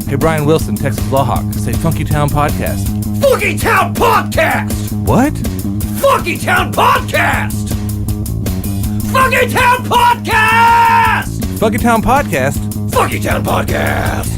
Hey, Brian Wilson, Texas Lawhawk, say Funky Town Podcast. Funky Town Podcast! What? Funky Town Podcast! Funky Town Podcast! Funky Town Podcast? Funky Town Podcast!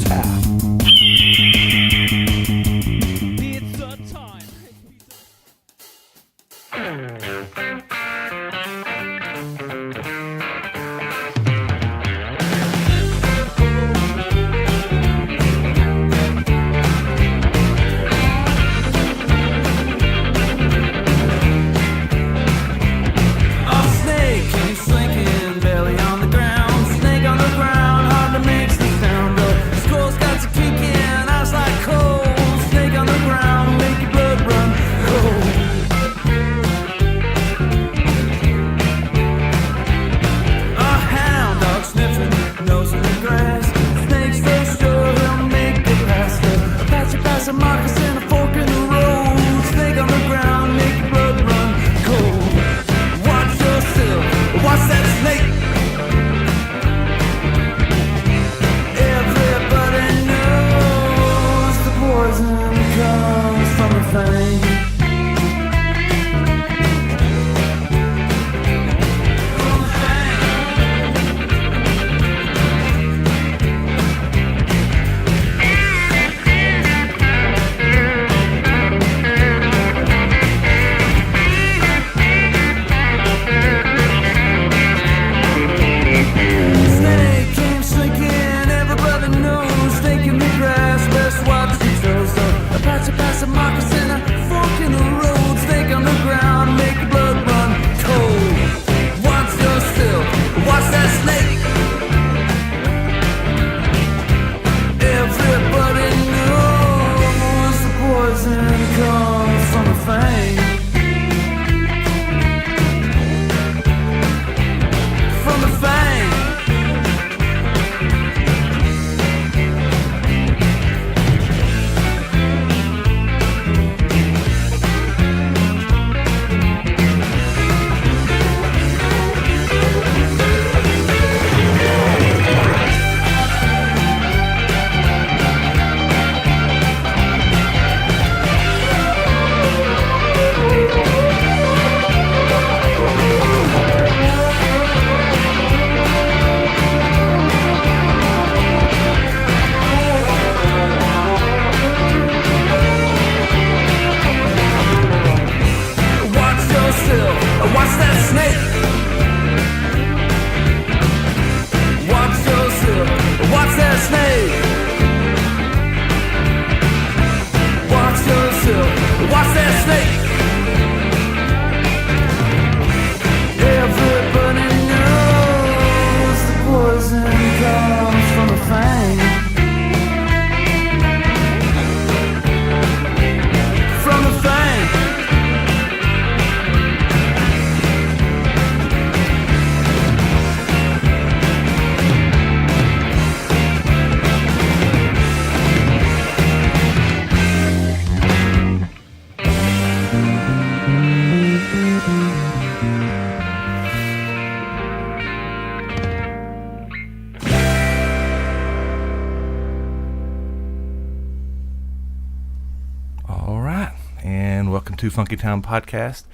To Funky Town Podcast,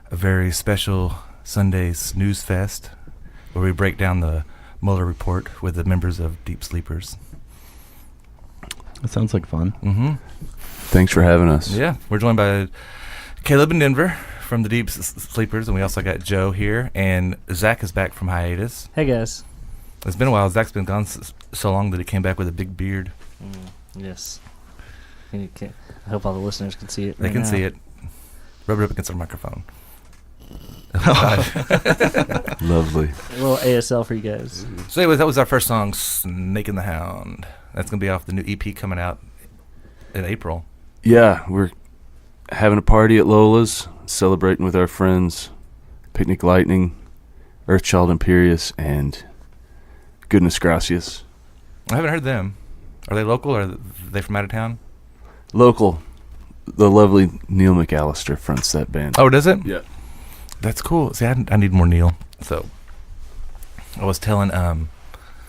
a very special Sunday snooze fest where we break down the Mueller report with the members of Deep Sleepers. That sounds like fun. Mm-hmm. Thanks for having us. Yeah, we're joined by Caleb in Denver from the Deep Sleepers, and we also got Joe here, and Zach is back from hiatus. Hey guys. It's been a while. Zach's been gone so long that he came back with a big beard. Yes. I hope all the listeners can see it. They can see it. Rub it up against the microphone. Lovely. A little ASL for you guys. So anyways, that was our first song, Snake and the Hound. That's going to be off the new EP coming out in April. Yeah, we're having a party at Lola's, celebrating with our friends, Picnic Lightning, Earthchild Imperious, and Goodness Gracias. I haven't heard them. Are they local or are they from out of town? Local. The lovely Neil McAllister fronts that band. Oh, does it? Yeah. That's cool. See, I need more Neil. So I was telling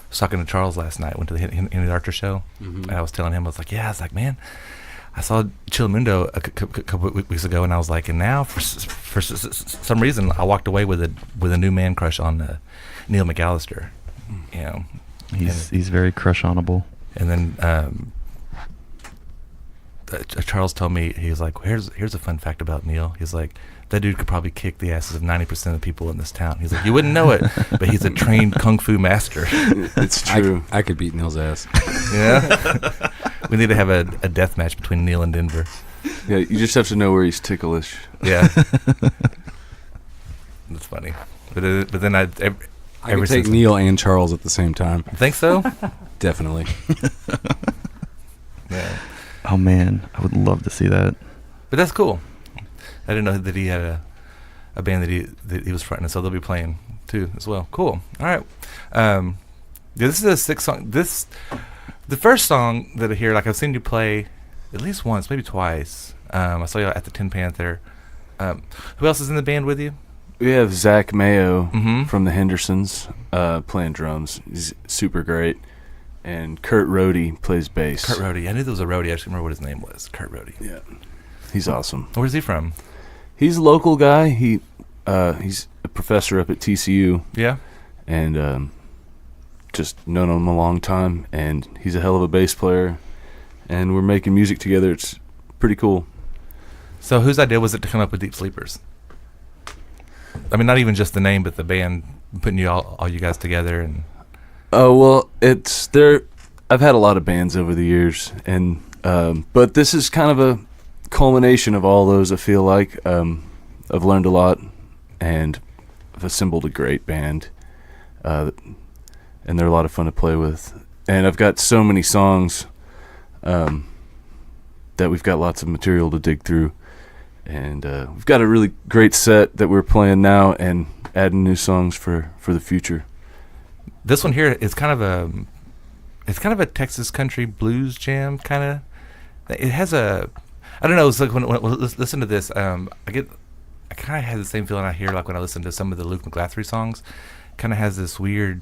was talking to Charles last night. Went to the Henry Archer show, and I was telling him, I was like, yeah, I was like, man, I saw Chillamundo a couple weeks ago, and I was like, and now for some reason, I walked away with a new man crush on Neil McAllister. You know, he's very crush-onable. And then Charles told me, he was like, here's a fun fact about Neil. He's like, that dude could probably kick the asses of 90% of the people in this town. He's like, you wouldn't know it, but he's a trained kung fu master. It's true. I could beat Neil's ass. Yeah. We need to have a death match between Neil and Denver. Yeah, you just have to know where he's ticklish. Yeah. That's funny. But then I could take Neil and Charles at the same time. Think so? Definitely. Yeah. Oh man, I would love to see that. But that's cool. I didn't know that he had a band that he was fronting, so they'll be playing too as well. Cool. All right. Yeah, this is a 6 song. The first song that I hear, like I've seen you play at least once, maybe twice. I saw you at the Tin Panther. Who else is in the band with you? We have Zach Mayo Mm-hmm. from the Hendersons playing drums. He's super great. And Kurt Rody plays bass. Kurt Rody. I knew there was a Rody. I just remember what his name was. Kurt Rody. Yeah. He's awesome. Where's he from? He's a local guy. He's a professor up at TCU. Yeah. And just known him a long time. And he's a hell of a bass player. And we're making music together. It's pretty cool. So whose idea was it to come up with Deep Sleepers? I mean, not even just the name, but the band, putting you all you guys together. And Oh, well, it's there. I've had a lot of bands over the years, and but this is kind of a culmination of all those. I feel like I've learned a lot, and I've assembled a great band, and they're a lot of fun to play with. And I've got so many songs that we've got lots of material to dig through, and we've got a really great set that we're playing now, and adding new songs for the future. this one here is kind of a Texas country blues jam kind of. It has a, I don't know. It's like when listen to this, I kind of have the same feeling I hear like when I listen to some of the Luke McGlathry songs. Kind of has this weird,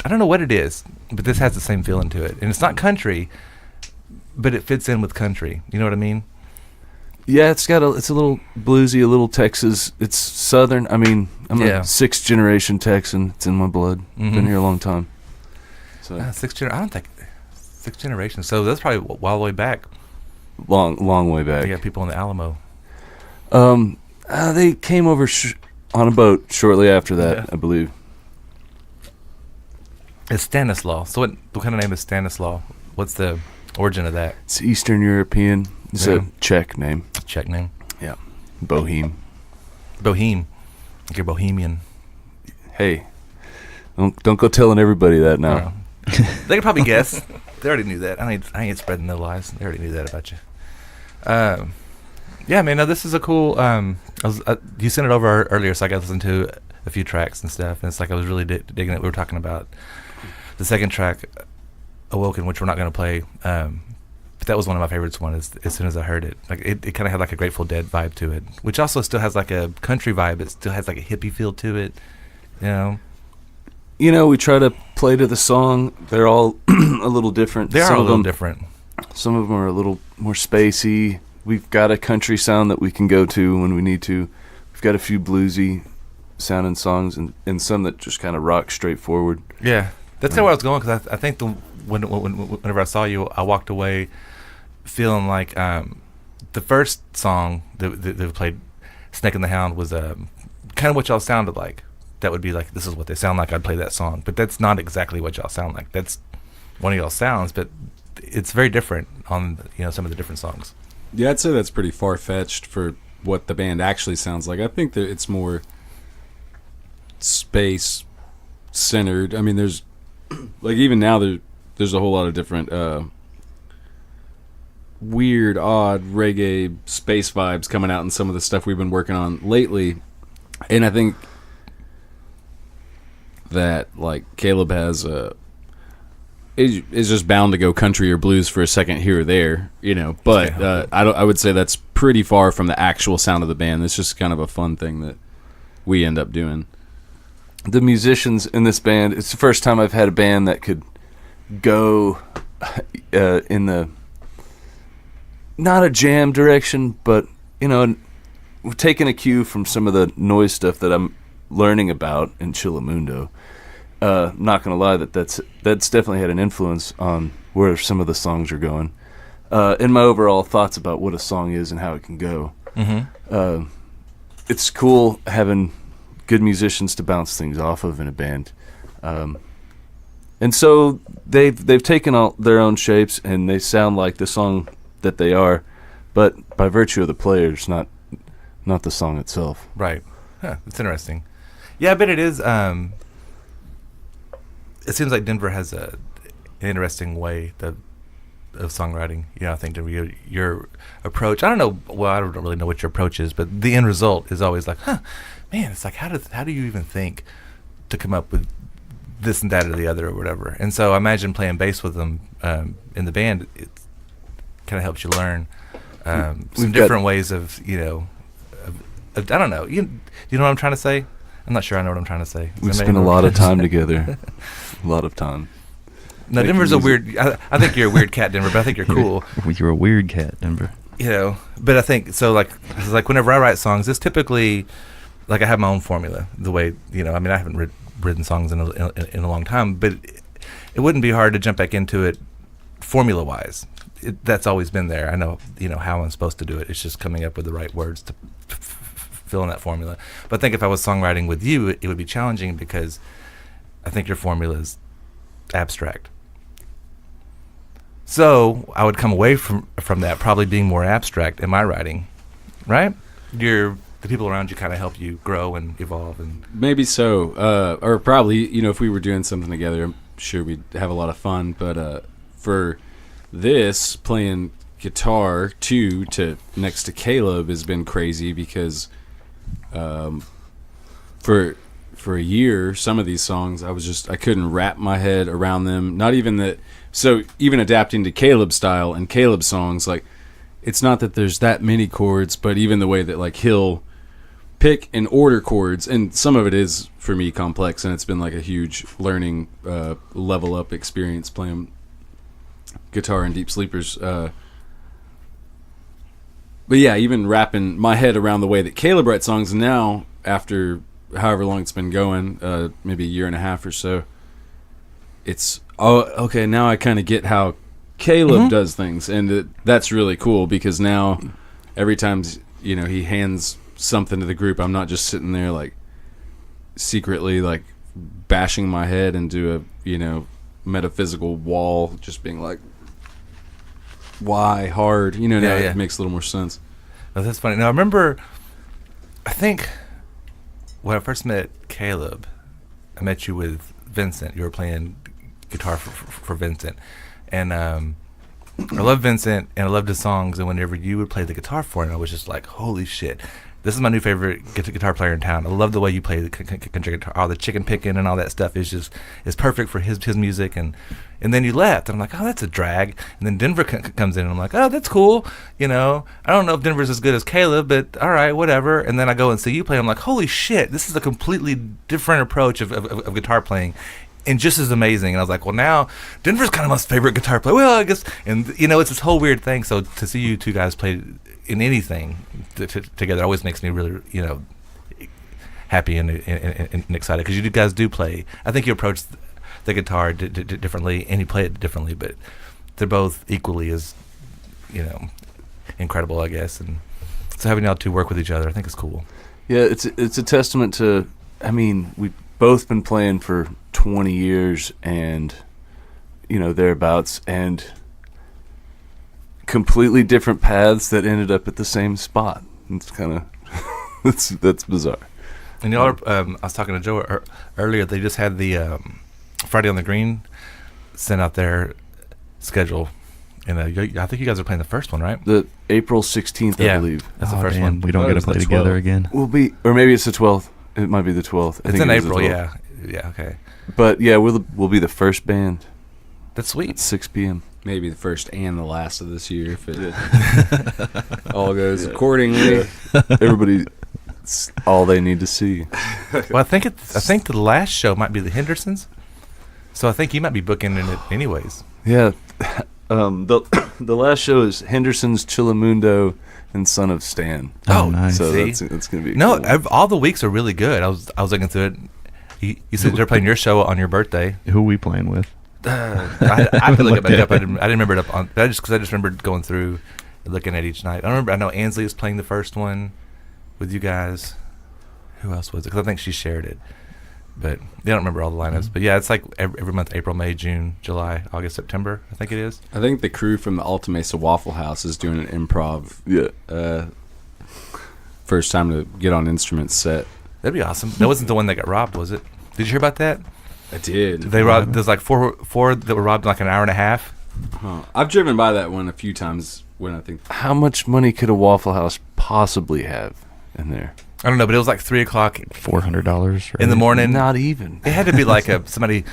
I don't know what it is, but this has the same feeling to it, and it's not country, but it fits in with country. You know what I mean? Yeah, it's a little bluesy, a little Texas. It's southern. I mean, I'm a 6th generation Texan. It's in my blood. Mm-hmm. Been here a long time. So I don't think 6th generation. So that's probably all the way back. long way back. They got people in the Alamo. They came over on a boat shortly after that, I believe. It's Stanislaw. So what kind of name is Stanislaw? What's the origin of that? It's Eastern European. It's a Czech name. Czech name. Yeah. Boheme. Like you're Bohemian. Hey, don't go telling everybody that now. They could probably guess. They already knew that. I ain't spreading no lies. They already knew that about you. Yeah, man. No, this is a cool. You sent it over earlier, so I got to listen to a few tracks and stuff. And it's like I was really digging it. We were talking about the second track, "Awoken," which we're not going to play. But that was one of my favorites. As soon as I heard it, like it kind of had like a Grateful Dead vibe to it, which also still has like a country vibe. It still has like a hippie feel to it. You know, we try to play to the song. They're all a little different. They are a little different. Some of them are a little more spacey. We've got a country sound that we can go to when we need to. We've got a few bluesy sounding songs and some that just kind of rock straightforward. Yeah, that's kind of where I was going, because I think whenever I saw you, I walked away feeling like the first song that they played, Snake and the Hound, was kind of what y'all sounded like. That would be like, this is what they sound like, I'd play that song. But that's not exactly what y'all sound like. That's one of y'all's sounds, but it's very different on some of the different songs. Yeah, I'd say that's pretty far-fetched for what the band actually sounds like. I think that it's more space-centered. I mean, there's, like, even now there's a whole lot of different weird, odd reggae space vibes coming out in some of the stuff we've been working on lately. And I think that, like, Caleb has is just bound to go country or blues for a second here or there, but I would say that's pretty far from the actual sound of the band. It's just kind of a fun thing that we end up doing. the musicians in this band, it's the first time I've had a band that could go in the, not a jam direction, but, you know, we're taking a cue from some of the noise stuff that I'm learning about in Chillamundo. Not going to lie, that's definitely had an influence on where some of the songs are going. In my overall thoughts about what a song is and how it can go. Mm-hmm. It's cool having good musicians to bounce things off of in a band. And so they've taken all their own shapes and they sound like the song that they are, but by virtue of the players, not the song itself. Right. Huh, that's interesting. Yeah, I bet it is. It seems like Denver has an interesting way of songwriting. You know, I think your approach, I don't know, well, I don't really know what your approach is, but the end result is always like, man, it's like, how do you even think to come up with this and that or the other or whatever? And so I imagine playing bass with them in the band, it kind of helps you learn some different ways of, you know, I don't know. You know what I'm trying to say? I'm not sure I know what I'm trying to say. We've spent a lot of time together. A lot of time. No, Denver's a weird... I think you're a weird cat, Denver, but I think you're cool. You're a weird cat, Denver. You know, but I think... So, like whenever I write songs, it's typically... Like, I have my own formula. The way, you know... I mean, I haven't written songs in a long time, but it wouldn't be hard to jump back into it formula-wise. That's always been there. I know, you know, how I'm supposed to do it. It's just coming up with the right words to fill in that formula. But I think if I was songwriting with you, it would be challenging because I think your formula is abstract. So I would come away from that probably being more abstract in my writing, right? The people around you kind of help you grow and evolve. And maybe so. Or probably, you know, if we were doing something together, I'm sure we'd have a lot of fun. But for this, playing guitar too next to Caleb has been crazy because for a year, some of these songs I couldn't wrap my head around them. Not even that. So even adapting to Caleb's style and Caleb's songs, like, it's not that there's that many chords, but even the way that, like, he'll pick and order chords, and some of it is for me complex, and it's been like a huge learning level up experience playing guitar in Deep Sleepers. But yeah, even wrapping my head around the way that Caleb writes songs now, after however long it's been going, maybe a year and a half or so, it's, okay, now I kind of get how Caleb does things, and that's really cool because now every time, you know, he hands something to the group, I'm not just sitting there like secretly like bashing my head into a, you know, metaphysical wall, just being like, why hard, you know? Now it makes a little more sense. Oh, that's funny. Now I remember, I think when I first met Caleb, I met you with Vincent. You were playing guitar for Vincent, and I love Vincent and I loved his songs, and whenever you would play the guitar for him, I was just like, holy shit, this is my new favorite guitar player in town. I love the way you play the country guitar. All the chicken picking and all that stuff is perfect for his music. And then you left, and I'm like, oh, that's a drag. And then Denver comes in, and I'm like, oh, that's cool. You know, I don't know if Denver's as good as Caleb, but all right, whatever. And then I go and see you play. I'm like, holy shit, this is a completely different approach of guitar playing, and just as amazing. And I was like, well, now Denver's kind of my favorite guitar player. Well, I guess, and you know, it's this whole weird thing. So to see you two guys play in anything together always makes me really, you know, happy and excited, because you guys do play. I think you approach the guitar differently, and you play it differently, but they're both equally as, you know, incredible, I guess. And so having y'all two work with each other, I think is cool. Yeah, it's a testament to, I mean, we've both been playing for 20 years and, you know, thereabouts, and completely different paths that ended up at the same spot. It's kind of that's bizarre. And y'all are, I was talking to Joe earlier. They just had the Friday on the Green sent out their schedule, and I think you guys are playing the first one, right? The April 16th, I believe. That's the first one. We don't get to play together again. We'll be, or maybe it's the 12th. It might be the 12th. It's in April, yeah, okay. But yeah, we'll be the first band. That's sweet. At 6 p.m. Maybe the first and the last of this year if it all goes accordingly. Everybody It's all they need to see. Well, I think the last show might be the Hendersons. So I think you might be booking in it anyways. Yeah. The last show is Henderson's, Chillamundo, and Son of Stan. Oh, nice. So See? that's going to be No, cool. all the weeks are really good. I was looking through it. You said they're playing your show on your birthday. Who are we playing with? I have to look it back up. I didn't remember it up on. Because I just remembered going through, and looking at each night. I know Ansley is playing the first one with you guys. Who else was it? Because I think she shared it. But I don't remember all the lineups. But yeah, it's like every month: April, May, June, July, August, September. I think it is. I think the crew from the Alta Mesa Waffle House is doing an improv. Yeah. First time to get on instruments set. That'd be awesome. That wasn't the one that got robbed, was it? Did you hear about that? I did. They robbed. There's like four that were robbed in like an hour and a half. Huh. I've driven by that one a few times when I think. How much money could a Waffle House possibly have in there? I don't know, but it was like 3:00 $400 in the morning. Not even. It had to be like somebody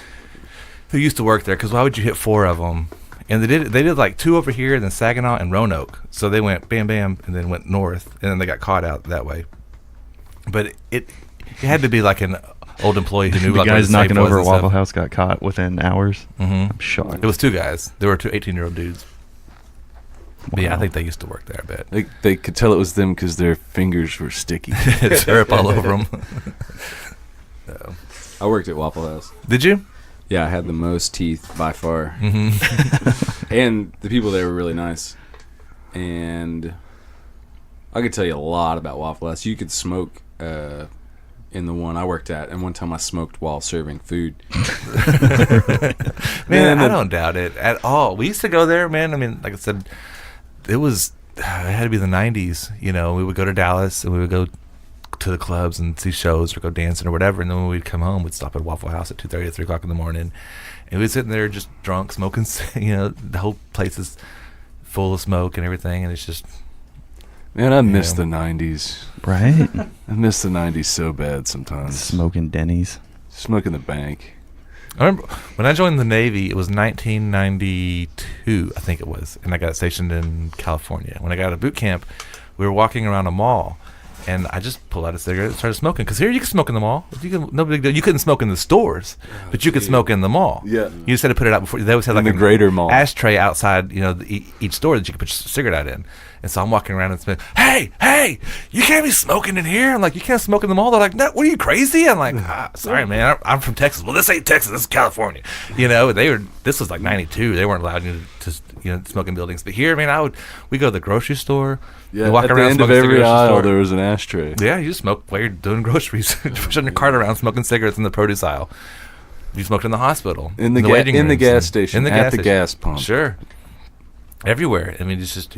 who used to work there, because why would you hit 4 of them? And they did like 2 over here, then Saginaw and Roanoke. So they went bam, bam, and then went north, and then they got caught out that way. But it had to be like an old employee who knew The like where guys the knocking safe was over and Waffle stuff. House got caught within hours. Mhm. I'm shocked. It was 2 guys. There were 2 18-year-old dudes. But yeah, I Wow. think they used to work there. I bet. They could tell it was them because their fingers were sticky. Syrup all over them. So. I worked at Waffle House. Did you? Yeah, I had the most teeth by far. Mm-hmm. And the people there were really nice. And I could tell you a lot about Waffle House. You could smoke in the one I worked at, and one time I smoked while serving food. Man, I don't doubt it at all. We used to go there, man. I mean, like I said, it had to be the 90s. You know, we would go to Dallas and we would go to the clubs and see shows or go dancing or whatever. And then when we'd come home, we'd stop at Waffle House at 2:30 to 3 o'clock in the morning. And we'd sitting there just drunk, smoking. You know, the whole place is full of smoke and everything. And it's just. Man, I miss the 90s. Right? I miss the 90s so bad sometimes. Smoking Denny's. Smoking the bank. I remember when I joined the Navy, it was 1992, I think it was, and I got stationed in California. When I got out of boot camp, we were walking around a mall, and I just pulled out a cigarette and started smoking. Because here you can smoke in the mall. No big deal. You couldn't smoke in the stores, but you could smoke in the mall. Yeah. You just had to put it out before. They always had In like the a greater mall. ashtray outside, you know, each store that you could put your cigarette out in. And so I'm walking around and saying, hey, you can't be smoking in here. I'm like, you can't smoke in the mall. They're like, no, what are you, crazy? I'm like, sorry, man, I'm from Texas. Well, this ain't Texas, this is California. You know, this was like 92. They weren't allowed to smoke in buildings. But here, man, we go to the grocery store. Yeah, we walk at around the end of smoking every cigarettes in the aisle, store. there was an ashtray. Yeah, you just smoke while you're doing groceries. Pushing your cart around, smoking cigarettes in the produce aisle. You smoked in the hospital. In the waiting in the rooms, gas and- station, in the at gas the station. gas pump. Sure. Everywhere. I mean, it's just...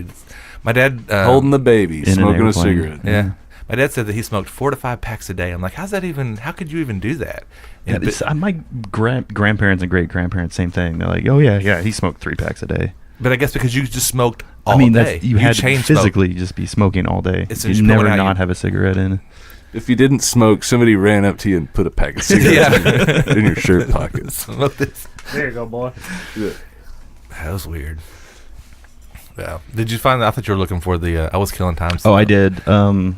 My dad... Holding the baby, In an smoking a airplane. cigarette. Yeah. My dad said that he smoked 4 to 5 packs a day. I'm like, how could you even do that? Yeah, And my grandparents and great-grandparents, same thing. They're like, oh, yeah, he smoked 3 packs a day. but I guess because you just smoked all I mean, day. you had to chain smoked. physically just be smoking all day. It's You'd just never pulling out not you- have a cigarette in. If you didn't smoke, somebody ran up to you and put a pack of cigarettes in your shirt pocket. Smoke this. There you go, boy. That was weird. Yeah. Did you find that? I thought you were looking for the I Was Killing Time. Oh, I did. And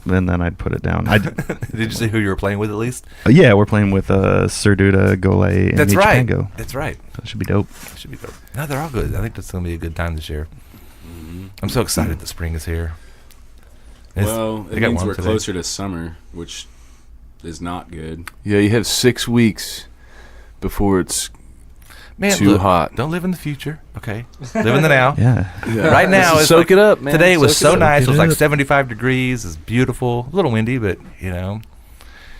then I'd put it down. Did you see who you were playing with at least? Yeah, we're playing with Sir Duda, Gole, and That's H. right. Pango. That's right. That should be dope. That should be dope. No, they're all good. I think that's going to be a good time this year. I'm so excited that spring is here. Well, they it got means one we're today. closer to summer, which is not good. Yeah, you have 6 weeks before it's Man, too look, hot. Don't live in the future, okay? Live in the now. Yeah. Right now, it's soak like, it up, man. Today was Soak so it nice. It Soak was it like up. 75 degrees. It's beautiful. A little windy, but,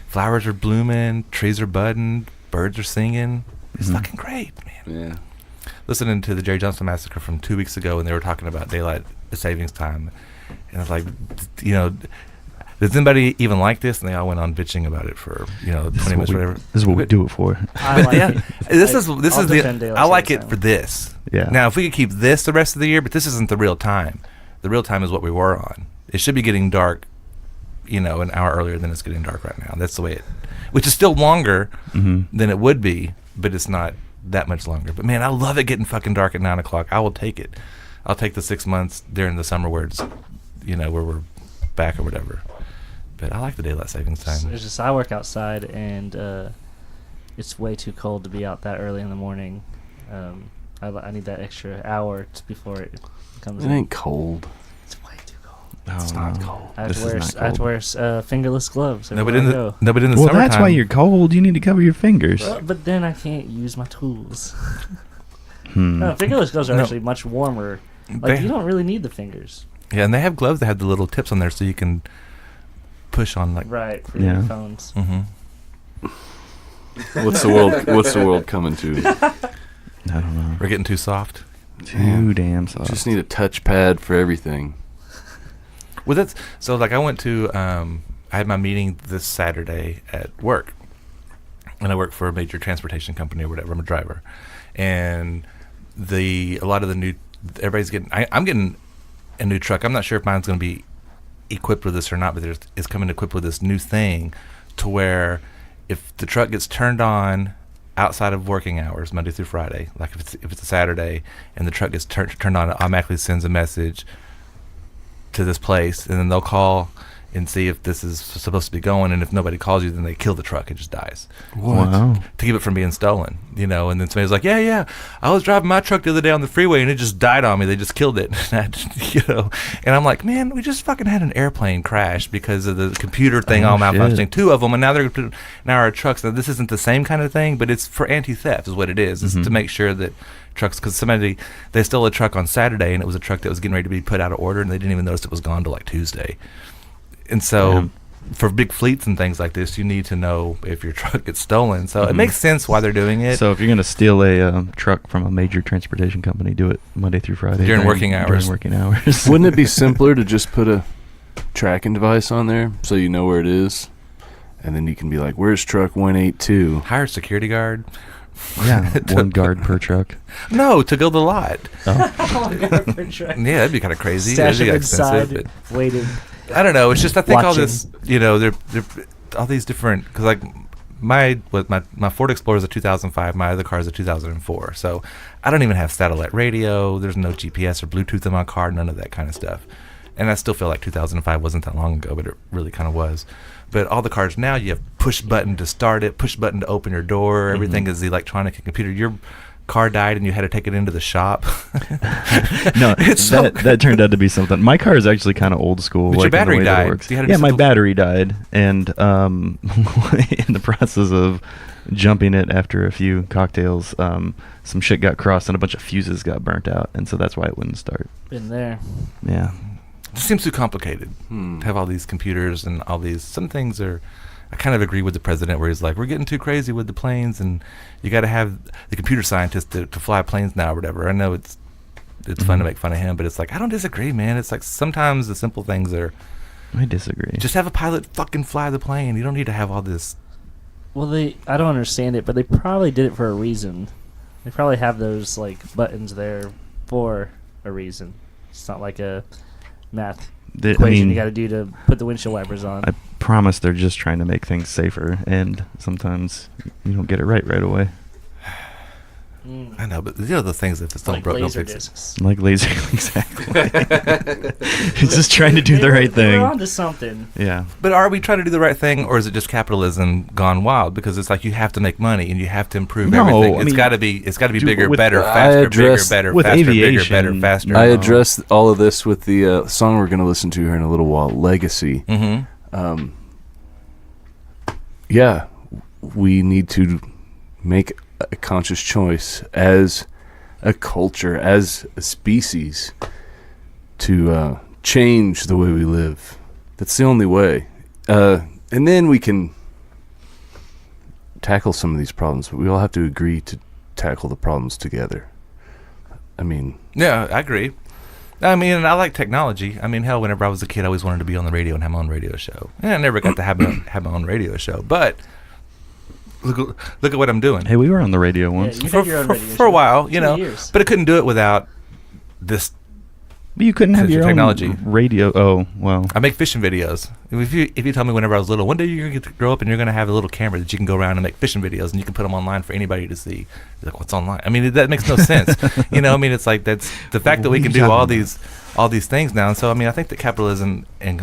flowers are blooming, trees are budding, birds are singing. It's fucking great, man. Yeah. Listening to the Jerry Johnson Massacre from 2 weeks ago, and they were talking about daylight savings time. And I was like, does anybody even like this? And they all went on bitching about it for, 20 minutes or whatever. This is what we do it for. I But like yeah, it. this I'll is defend the daylight I like savings it for time. this. Yeah. Now, if we could keep this the rest of the year, but this isn't the real time. The real time is what we were on. It should be getting dark, an hour earlier than it's getting dark right now. That's the way which is still longer than it would be, but it's not that much longer. But man, I love it getting fucking dark at 9 o'clock. I will take it. I'll take the 6 months during the summer where it's, where we're back or whatever. But I like the daylight savings time. It's just I work outside, and it's way too cold to be out that early in the morning. I need that extra hour before it comes It in. ain't cold. It's way too cold. It's not cold. I have This to is wear, not I have to cold. wear fingerless gloves. Nobody in everywhere I the go. Well, summertime. that's why you're cold. You need to cover your fingers. But then I can't use my tools. Hmm. No, fingerless gloves are No. actually much warmer. Like They- you don't really need the fingers. Yeah, and they have gloves that have the little tips on there, so you can push on like. Right, for Yeah. your phones. Mm-hmm. What's the world coming to? I don't know. We're getting too soft. Too damn soft. Just need a touchpad for everything. Well, that's so. Like, I went to. I had my meeting this Saturday at work, and I work for a major transportation company or whatever. I'm a driver, and a lot of the new. Everybody's getting. I'm getting a new truck. I'm not sure if mine's going to be equipped with this or not, but it's coming equipped with this new thing, to where if the truck gets turned on outside of working hours, Monday through Friday, like if it's a Saturday and the truck gets turned on, it automatically sends a message to this place, and then they'll call and see if this is supposed to be going, and if nobody calls you, then they kill the truck. It just dies. Wow. To keep it from being stolen, and then somebody's like, yeah, I was driving my truck the other day on the freeway and it just died on me. They just killed it. And I'm like, man, we just fucking had an airplane crash because of the computer thing all malfunctioning. shit. 2 of them, and now our trucks. Now this isn't the same kind of thing, but it's for anti-theft is what it is. It's to make sure that trucks, because they stole a truck on Saturday, and it was a truck that was getting ready to be put out of order, and they didn't even notice it was gone till like Tuesday. And so for big fleets and things like this, you need to know if your truck gets stolen. So it makes sense why they're doing it. So if you're going to steal a truck from a major transportation company, do it Monday through Friday. During working hours. During working hours. Wouldn't it be simpler to just put a tracking device on there so you know where it is? And then you can be like, where's truck 182? Hire a security guard. Yeah, one guard per truck. No, to go the lot. Oh. Yeah, that'd be kind of crazy. Stash That'd them be expensive, inside, but waiting. I don't know. It's just I think all Watching. this, they're all these different, because like my Ford Explorer is a 2005. My other car is a 2004. So I don't even have satellite radio. There's no GPS or Bluetooth in my car. None of that kind of stuff. And I still feel like 2005 wasn't that long ago, but it really kind of was. But all the cars now, you have push button to start it, push button to open your door. Everything is electronic and computer. Your car died and you had to take it into the shop. No, It's that turned out to be something. My car is actually kind of old school. But your like, in the battery way that it died. works. You had to Yeah, my simple- battery died, and in the process of jumping it after a few cocktails, some shit got crossed and a bunch of fuses got burnt out, and so that's why it wouldn't start. Been there. Yeah. It seems too complicated to have all these computers and all these. Some things are. I kind of agree with the president where he's like, we're getting too crazy with the planes, and you got to have the computer scientists to fly planes now or whatever. I know it's fun to make fun of him, but it's like, I don't disagree, man. It's like sometimes the simple things are. I disagree. Just have a pilot fucking fly the plane. You don't need to have all this. Well, I don't understand it, but they probably did it for a reason. They probably have those like buttons there for a reason. It's not like a math equation you got to do to put the windshield wipers on. I promise they're just trying to make things safer, and sometimes you don't get it right away. I know, but the things that just don't like broke, don't laser fix it. discs. Like laser, exactly. He's just trying to do the right They're thing. onto something. Yeah. But are we trying to do the right thing, or is it just capitalism gone wild? Because it's like you have to make money and you have to improve No, everything. I It's mean, got to be dude, bigger, with- better, I faster, bigger, addressed- better, with faster, aviation, bigger, better, faster. I addressed all of this with the song we're going to listen to here in a little while, Legacy. Mm-hmm. Yeah, we need to make a conscious choice as a culture, as a species, to change the way we live. That's the only way. And then we can tackle some of these problems, but we all have to agree to tackle the problems together. I mean... Yeah, I agree. I mean, and I like technology. I mean, hell, whenever I was a kid, I always wanted to be on the radio and have my own radio show. And I never got to have my own radio show. But look at what I'm doing. Hey, we were on the radio once. you For had your own radio a show. while, 2 years. but I couldn't do it without this But you couldn't have Because your of own technology. radio. Oh, well. I make fishing videos. If you tell me whenever I was little, one day you're going to grow up and you're going to have a little camera that you can go around and make fishing videos and you can put them online for anybody to see. You're like, what's online? I mean, that makes no sense. You know, I mean, it's like that's the fact that we can do all these things now. And so, I mean, I think that capitalism and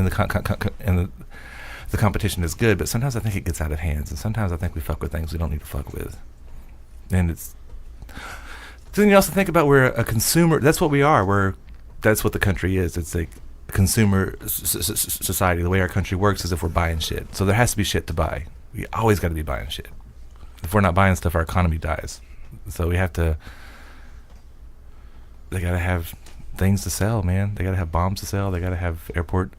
the competition is good, but sometimes I think it gets out of hands, and sometimes I think we fuck with things we don't need to fuck with. And it's then you also think about we're a consumer. That's what we are. That's what the country is. It's a consumer society. The way our country works is if we're buying shit. So there has to be shit to buy. We always got to be buying shit. If we're not buying stuff, our economy dies. So we have to. They got to have things to sell, man. They got to have bombs to sell. They got to have airport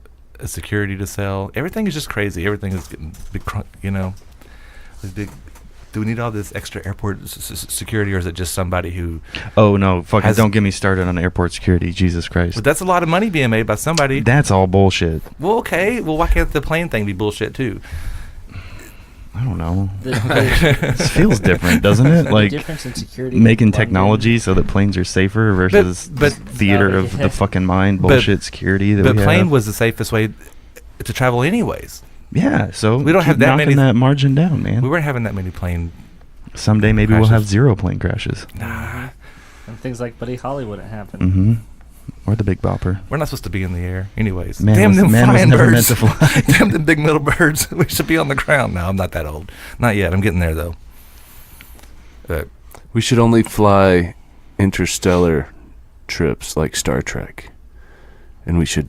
security to sell. Everything is just crazy. Everything is getting big. You know, big. Do we need all this extra airport security, or is it just somebody who... Oh, no. Fucking don't get me started on airport security. Jesus Christ. But that's a lot of money being made by somebody. That's all bullshit. Well, okay. Well, why can't the plane thing be bullshit, too? I don't know. It feels different, doesn't it? Like, difference in security making technology so that planes are safer versus but theater of the fucking mind bullshit security that we have. But plane was the safest way to travel anyways. Yeah, so we don't have that many. That margin down, man. We weren't having that many plane. Someday maybe crashes. We'll have 0 plane crashes. Nah. And things like Buddy Holly wouldn't happen. Mm-hmm. Or the Big Bopper. We're not supposed to be in the air, anyways. Man Damn was, them man flying was never birds. meant to fly. Damn them big middle birds. We should be on the ground. No, I'm not that old. Not yet. I'm getting there though. We should only fly interstellar trips like Star Trek, and we should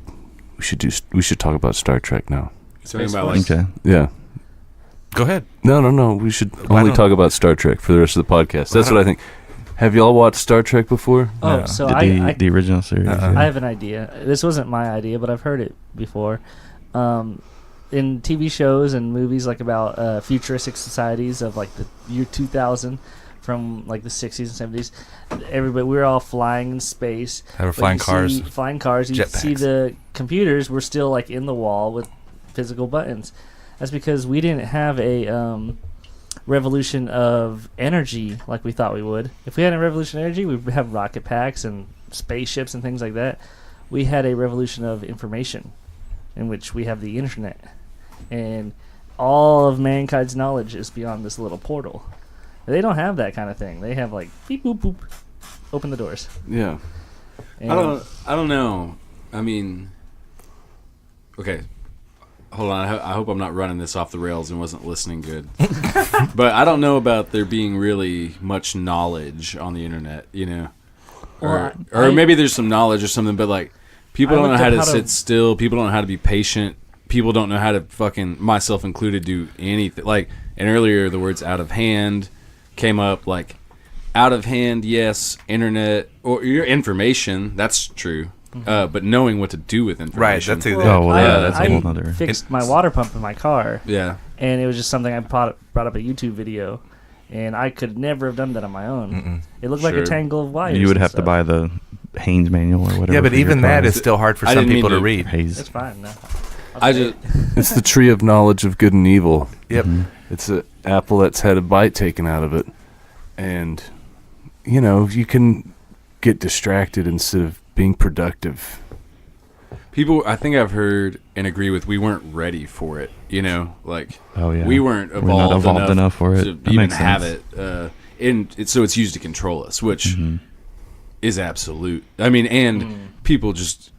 talk about Star Trek now. Talking about like Okay. Yeah. Go ahead. No. We should Why only don't- talk about Star Trek for the rest of the podcast. That's what I think. Have y'all watched Star Trek before? Oh, No. so The original series. Uh-uh. yeah. I have an idea. This wasn't my idea, but I've heard it before. In TV shows and movies like about futuristic societies of like the year 2000 from like the 60s and 70s, we were all flying in space. Have But flying you cars. see flying cars. You see Jetpacks. the computers were still like in the wall with physical buttons. That's because we didn't have a revolution of energy like we thought we would. If we had a revolution of energy, we'd have rocket packs and spaceships and things like that. We had a revolution of information in which we have the internet. And all of mankind's knowledge is beyond this little portal. They don't have that kind of thing. They have like beep boop boop, open the doors. Yeah. And I don't know. I mean, okay. Hold on. I hope I'm not running this off the rails and wasn't listening good. But I don't know about there being really much knowledge on the internet, you know? Or maybe there's some knowledge or something, but like people don't know how to sit still. People don't know how to be patient. People don't know how to fucking, myself included, do anything. Like, and earlier the words out of hand came up. Like, out of hand, yes, internet, or your information, that's true. But knowing what to do with information. Right, that's Oh, well, yeah, that's a I whole nother. fixed my water pump in my car. Yeah. And it was just something I brought up a YouTube video, and I could never have done that on my own. Mm-mm. It looked like a Sure. tangle of wires. You would and have to stuff. buy the Haynes manual or whatever. Yeah, but for your even car. that is still hard for I some didn't people mean to to- read. Hayes. It's fine. No. I just, It's the tree of knowledge of good and evil. Yep. Mhm. It's an apple that's had a bite taken out of it. And, you know, you can get distracted instead of being productive. people, I think I've heard and agree with, we weren't ready for it, you know? Like, Oh yeah. we weren't We're not evolved, evolved enough for it. to That even makes have sense. it. So it's used to control us, which Mhm. is absolute. I mean, and people just,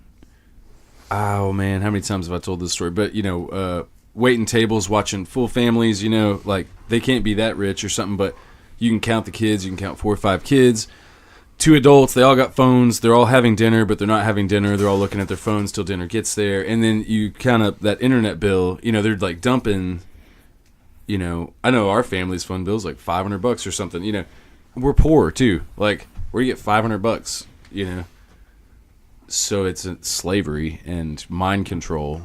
oh man, how many times have I told this story? But, you know, waiting tables, watching full families, you know, like they can't be that rich or something, but you can count the kids, you can count 4 or 5 kids, 2 adults, they all got phones, they're all having dinner, but they're not having dinner, they're all looking at their phones till dinner gets there, and then you count up that internet bill, you know, they're like dumping, you know, I know our family's phone bill's like $500 or something, you know, we're poor too, like, where do you get $500, you know? So it's slavery and mind control.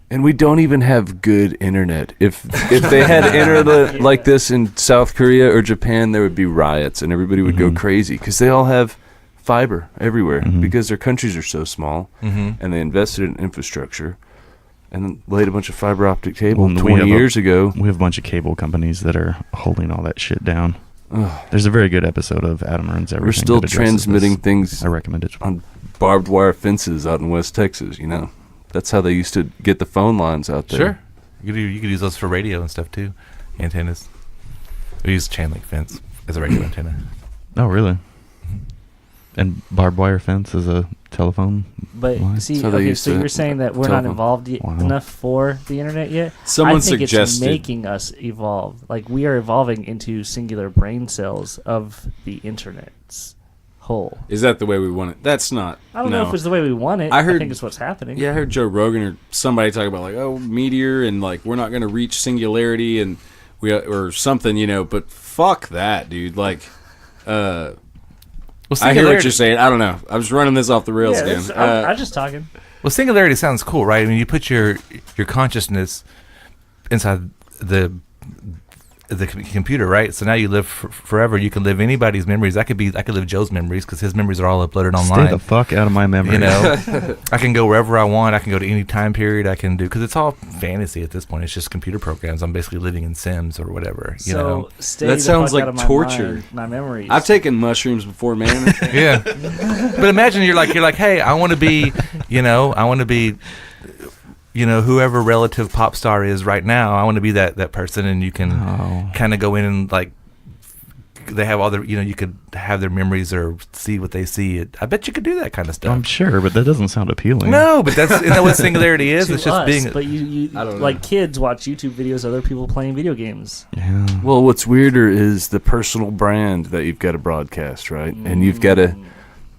And we don't even have good internet. If they had internet like this in South Korea or Japan, there would be riots and everybody would go crazy because they all have fiber everywhere because their countries are so small and they invested in infrastructure and then laid a bunch of fiber optic cable Well, 20 years ago. We have a bunch of cable companies that are holding all that shit down. There's a very good episode of Adam Runs Everything. We're still that addresses transmitting this. things I recommend it. on barbed wire fences out in West Texas, you know. That's how they used to get the phone lines out there. Sure. You could use those for radio and stuff too. Antennas. We use chain link fence as a radio antenna. Oh, really? And barbed wire fence is a telephone But line? see, So they okay, used so to you're saying that we're not telephone. involved Wow. enough for the internet yet? Someone I think it's suggested- making us evolve. Like, we are evolving into singular brain cells of the internet's whole. Is that the way we want it? That's not. I don't know if it's the way we want it. I heard- think it's what's happening. Yeah, I heard Joe Rogan or somebody talk about like, oh, meteor, and like we're not going to reach singularity, and or something, you know. But fuck that, dude. Like, I hear what you're saying. I don't know. I was running this off the rails Yeah, again. I'm just talking. Well, singularity sounds cool, right? I mean, you put your consciousness inside the computer, right? So now you live forever. You can live anybody's memories. I could live Joe's memories because his memories are all uploaded online. Stay the fuck out of my memory. You know, I can go wherever I want. I can go to any time period. I can do because it's all fantasy at this point. It's just computer programs. I'm basically living in Sims or whatever. You know, stay That the sounds fuck like out of my torture. mind, my memories. I've taken mushrooms before, man. yeah. But imagine you're like, hey, I want to be, whoever relative pop star is right now. I want to be that person, and you can kind of go in and like they have all their, you could have their memories or see what they see. I bet you could do that kind of stuff. I'm sure, but that doesn't sound appealing. No, but isn't that what singularity is? to It's just us, being. But you I don't know. like kids watch YouTube videos of other people playing video games. Yeah. Well, what's weirder is the personal brand that you've got to broadcast, right? And you've got to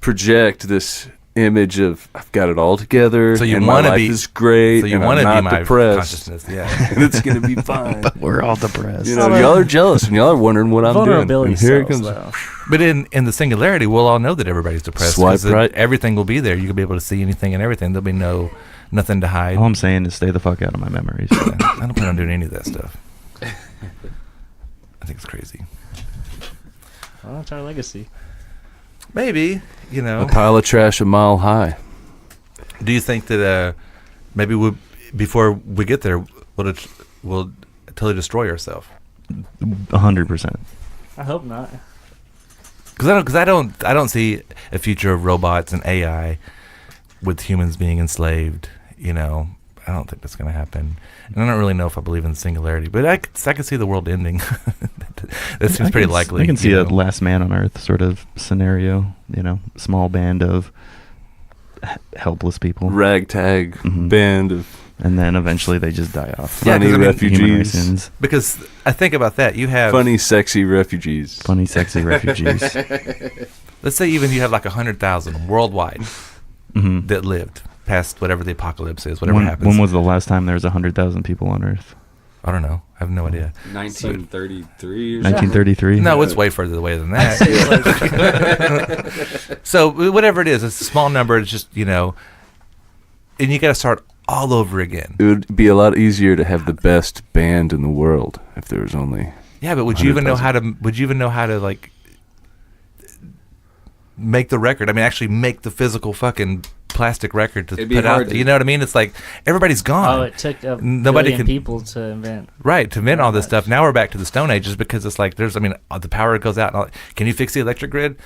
project this image of I've got it all together. So you and my wanna life be- is great. So you and want I'm to be not my depressed, consciousness, yeah. and it's gonna be fine. But we're all depressed. You know, y'all are jealous, and y'all are wondering what I'm doing. Vulnerability And here it cells, comes. though. But in the singularity, we'll all know that everybody's depressed. Swipe 'cause right. Everything will be there. You can be able to see anything and everything. There'll be nothing to hide. All I'm saying is stay the fuck out of my memories. Yeah, I don't plan on doing any of that stuff. I think it's crazy. Well, that's our legacy. Maybe, A pile of trash a mile high. Do you think that maybe before we get there, we'll totally destroy ourselves? 100%. I hope not. Because I don't see a future of robots and AI with humans being enslaved. I don't think that's going to happen. And I don't really know if I believe in singularity, but I could see the world ending. That seems pretty likely. I can see a last man on earth sort of scenario. Small band of helpless people, Ragtag Mhm. band of and then eventually they just die off. Yeah, funny 'cause I mean, Human refugees. races, Because I think about that. You have Funny, sexy refugees. funny, sexy refugees. let's say even you have like 100,000 worldwide Mhm. that lived past whatever the apocalypse is, whatever when, happens. when was the last time there was 100,000 people on Earth? I don't know. I have no idea. 1933 or 1933. No, it's way further away than that. So whatever it is, it's a small number. It's just and you got to start all over again. It would be a lot easier to have the best band in the world if there was only. Yeah, but would you even know how to? Would you even know how to like make the record? I mean, actually make the physical fucking plastic record to It'd be put out. hard There. to- You know what I mean? It's like everybody's gone. Oh, it took a Nobody billion can- people to invent. Right, to invent all this much. stuff. Now we're back to the Stone Ages because it's like the power goes out. And can you fix the electric grid?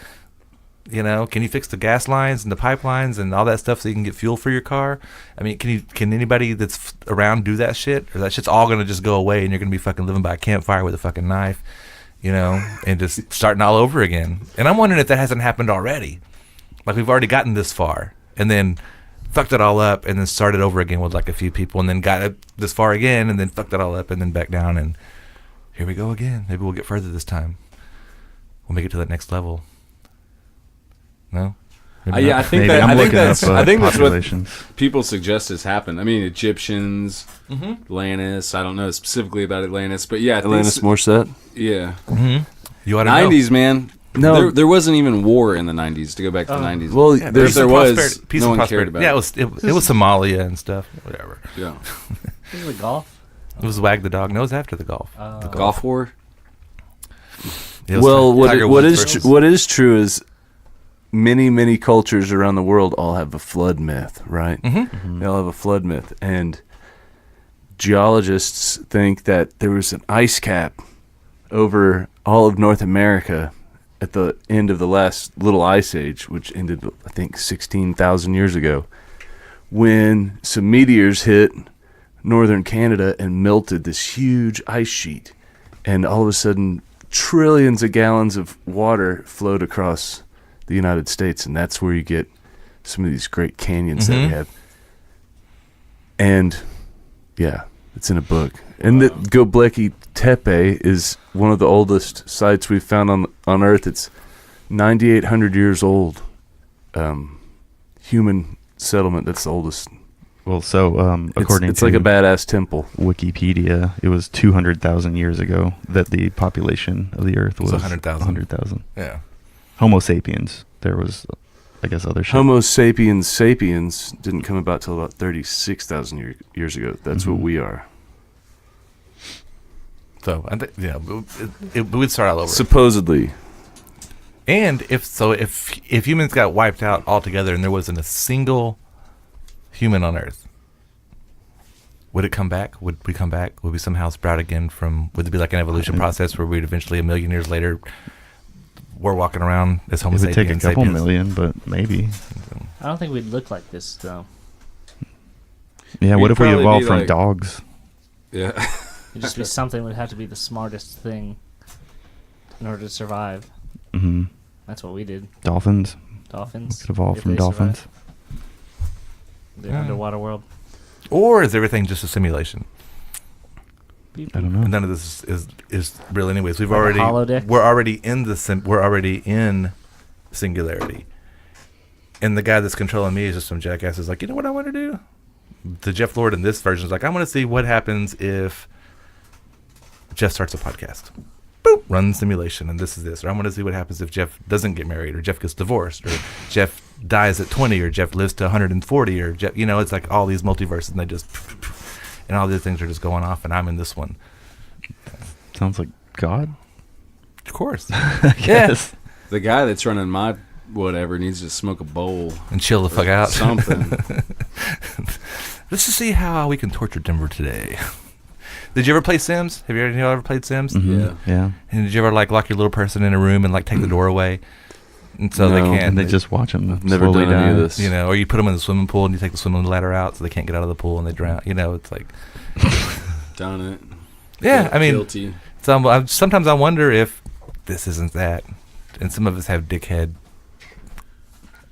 Can you fix the gas lines and the pipelines and all that stuff so you can get fuel for your car? I mean, can anybody that's around do that shit? Or that shit's all going to just go away and you're going to be fucking living by a campfire with a fucking knife, and just starting all over again. And I'm wondering if that hasn't happened already. Like we've already gotten this far and then fucked it all up and then started over again with like a few people and then got it this far again and then fucked it all up and then back down and here we go again. Maybe we'll get further this time. We'll make it to that next level. No? Maybe yeah, not? I think Maybe. that I'm I think looking that's up I think that's what populations. people suggest has happened. I mean, Egyptians, Atlantis. I don't know specifically about Atlantis, but yeah, Alanis Morissette? Yeah, You ought to know. 90s, man. No. there wasn't even war in the 90s. To go back to the 90s. Well, Yeah, there's if there some was, prosperity- peace no and one cared prosperity. about Yeah, it was Somalia and stuff. Whatever. yeah. This is the golf. It was Wag the Dog. No, it was after the golf. The Golf war. It was well, Tiger what Woods is versus- what is true is many cultures around the world all have a flood myth, right? Mhm. They all have a flood myth, and geologists think that there was an ice cap over all of North America at the end of the last little ice age, which ended, I think, 16,000 years ago, when some meteors hit northern Canada and melted this huge ice sheet. And all of a sudden, trillions of gallons of water flowed across the United States, and that's where you get some of these great canyons that we have. And, yeah, it's in a book. And the Göbekli Tepe is one of the oldest sites we've found on Earth. It's 9,800 years old. Human settlement that's the oldest. Well, so according it's to like a badass temple. Wikipedia, it was 200,000 years ago that the population of the Earth was 100,000. Yeah. Homo sapiens. There was, I guess, other shit. Homo sapiens sapiens didn't come about till about 36,000 years ago. That's what we are. So I think it would start all over. Supposedly. And if humans got wiped out altogether and there wasn't a single human on Earth, would it come back? Would we come back? Would we somehow sprout again from? Would it be like an evolution process where we'd eventually, a million years later, we're walking around as Homo It would sapiens? take a couple million, but maybe. I don't think we'd look like this though. Yeah, We'd what if we probably evolved be from like- dogs? Yeah. It'd just be something would have to be the smartest thing in order to survive. Mm-hmm. That's what we did. Dolphins. Dolphins. Could evolve if from they dolphins. survive. The underwater world. Or is everything just a simulation? I don't know. None of this is real, anyways. Like a holodeck? We're already in singularity, and the guy that's controlling me is just some jackass. Is like, you know what I want to do? The Jeff Lord in this version is like, I want to see what happens if Jeff starts a podcast. Boop, run simulation, and this is this. Or I want to see what happens if Jeff doesn't get married, or Jeff gets divorced, or Jeff dies at 20, or Jeff lives to 140, or Jeff, it's like all these multiverses, and they just, and all these things are just going off, and I'm in this one. Sounds like God. Of course. Yes. The guy that's running my whatever needs to smoke a bowl And chill the fuck out. something. Let's just see how we can torture Denver today. Did you ever play Sims? Have you ever played Sims? Mhm. Yeah. Yeah. And did you ever like lock your little person in a room and like take the door away, and so they No. can't? And they just watch them. I've never slowly done any of die. this. or you put them in the swimming pool and you take the swimming ladder out so they can't get out of the pool and they drown. It's like, Done it. yeah. I mean, Guilty. sometimes I wonder if this isn't that, and some of us have dickhead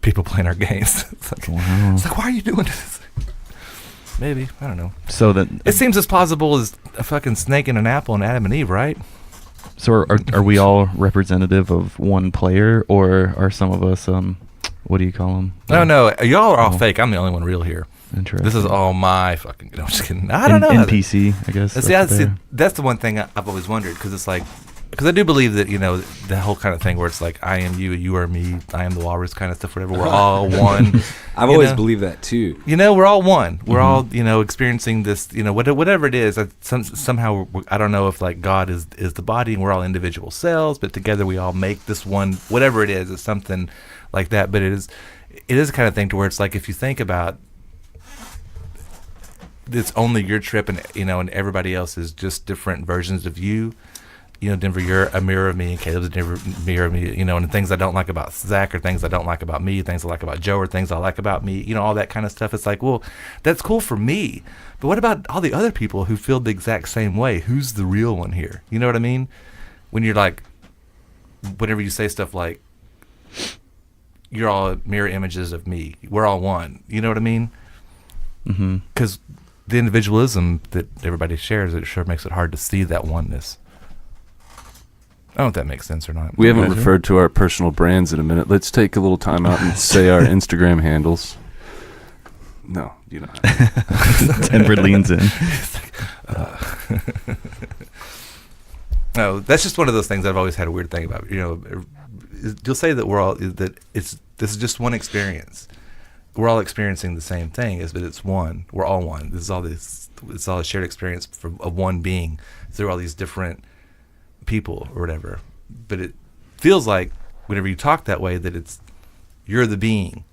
people playing our games. Wow. It's like, why are you doing this? Maybe, I don't know. So that It seems as plausible as a fucking snake and an apple and Adam and Eve, right? So are we all representative of one player, or are some of us what do you call them? No, y'all are all Oh. fake. I'm the only one real here. Interesting. This is all my fucking. I'm just kidding. I don't know. NPC, I guess. That's the one thing I've always wondered, because it's like, because I do believe that the whole kind of thing where it's like, I am you, you are me, I am the walrus kind of stuff. Whatever, we're all one. I've you always know? believed that too. We're all one. We're all experiencing this. Whatever it is. Somehow I don't know if like God is the body and we're all individual cells, but together we all make this one. Whatever it is, it's something like that. But it is the kind of thing to where it's like, if you think about, it's only your trip, and and everybody else is just different versions of you. Denver, you're a mirror of me, and Caleb's a mirror of me, and things I don't like about Zach are things I don't like about me, things I like about Joe are things I like about me, all that kind of stuff. It's like, well, that's cool for me, but what about all the other people who feel the exact same way? Who's the real one here? You know what I mean? When you're like, whenever you say stuff like, you're all mirror images of me, we're all one, you know what I mean? Because the individualism that everybody shares, it sure makes it hard to see that oneness. I don't know if that makes sense or not. We haven't referred to our personal brands in a minute. Let's take a little time out and say our Instagram handles. No, you don't. Denver leans in. No, that's just one of those things I've always had a weird thing about. You'll say that this is just one experience. We're all experiencing the same thing, but it's one. We're all one. It's all a shared experience of one being through all these different people or whatever. But it feels like whenever you talk that way, that you're the being,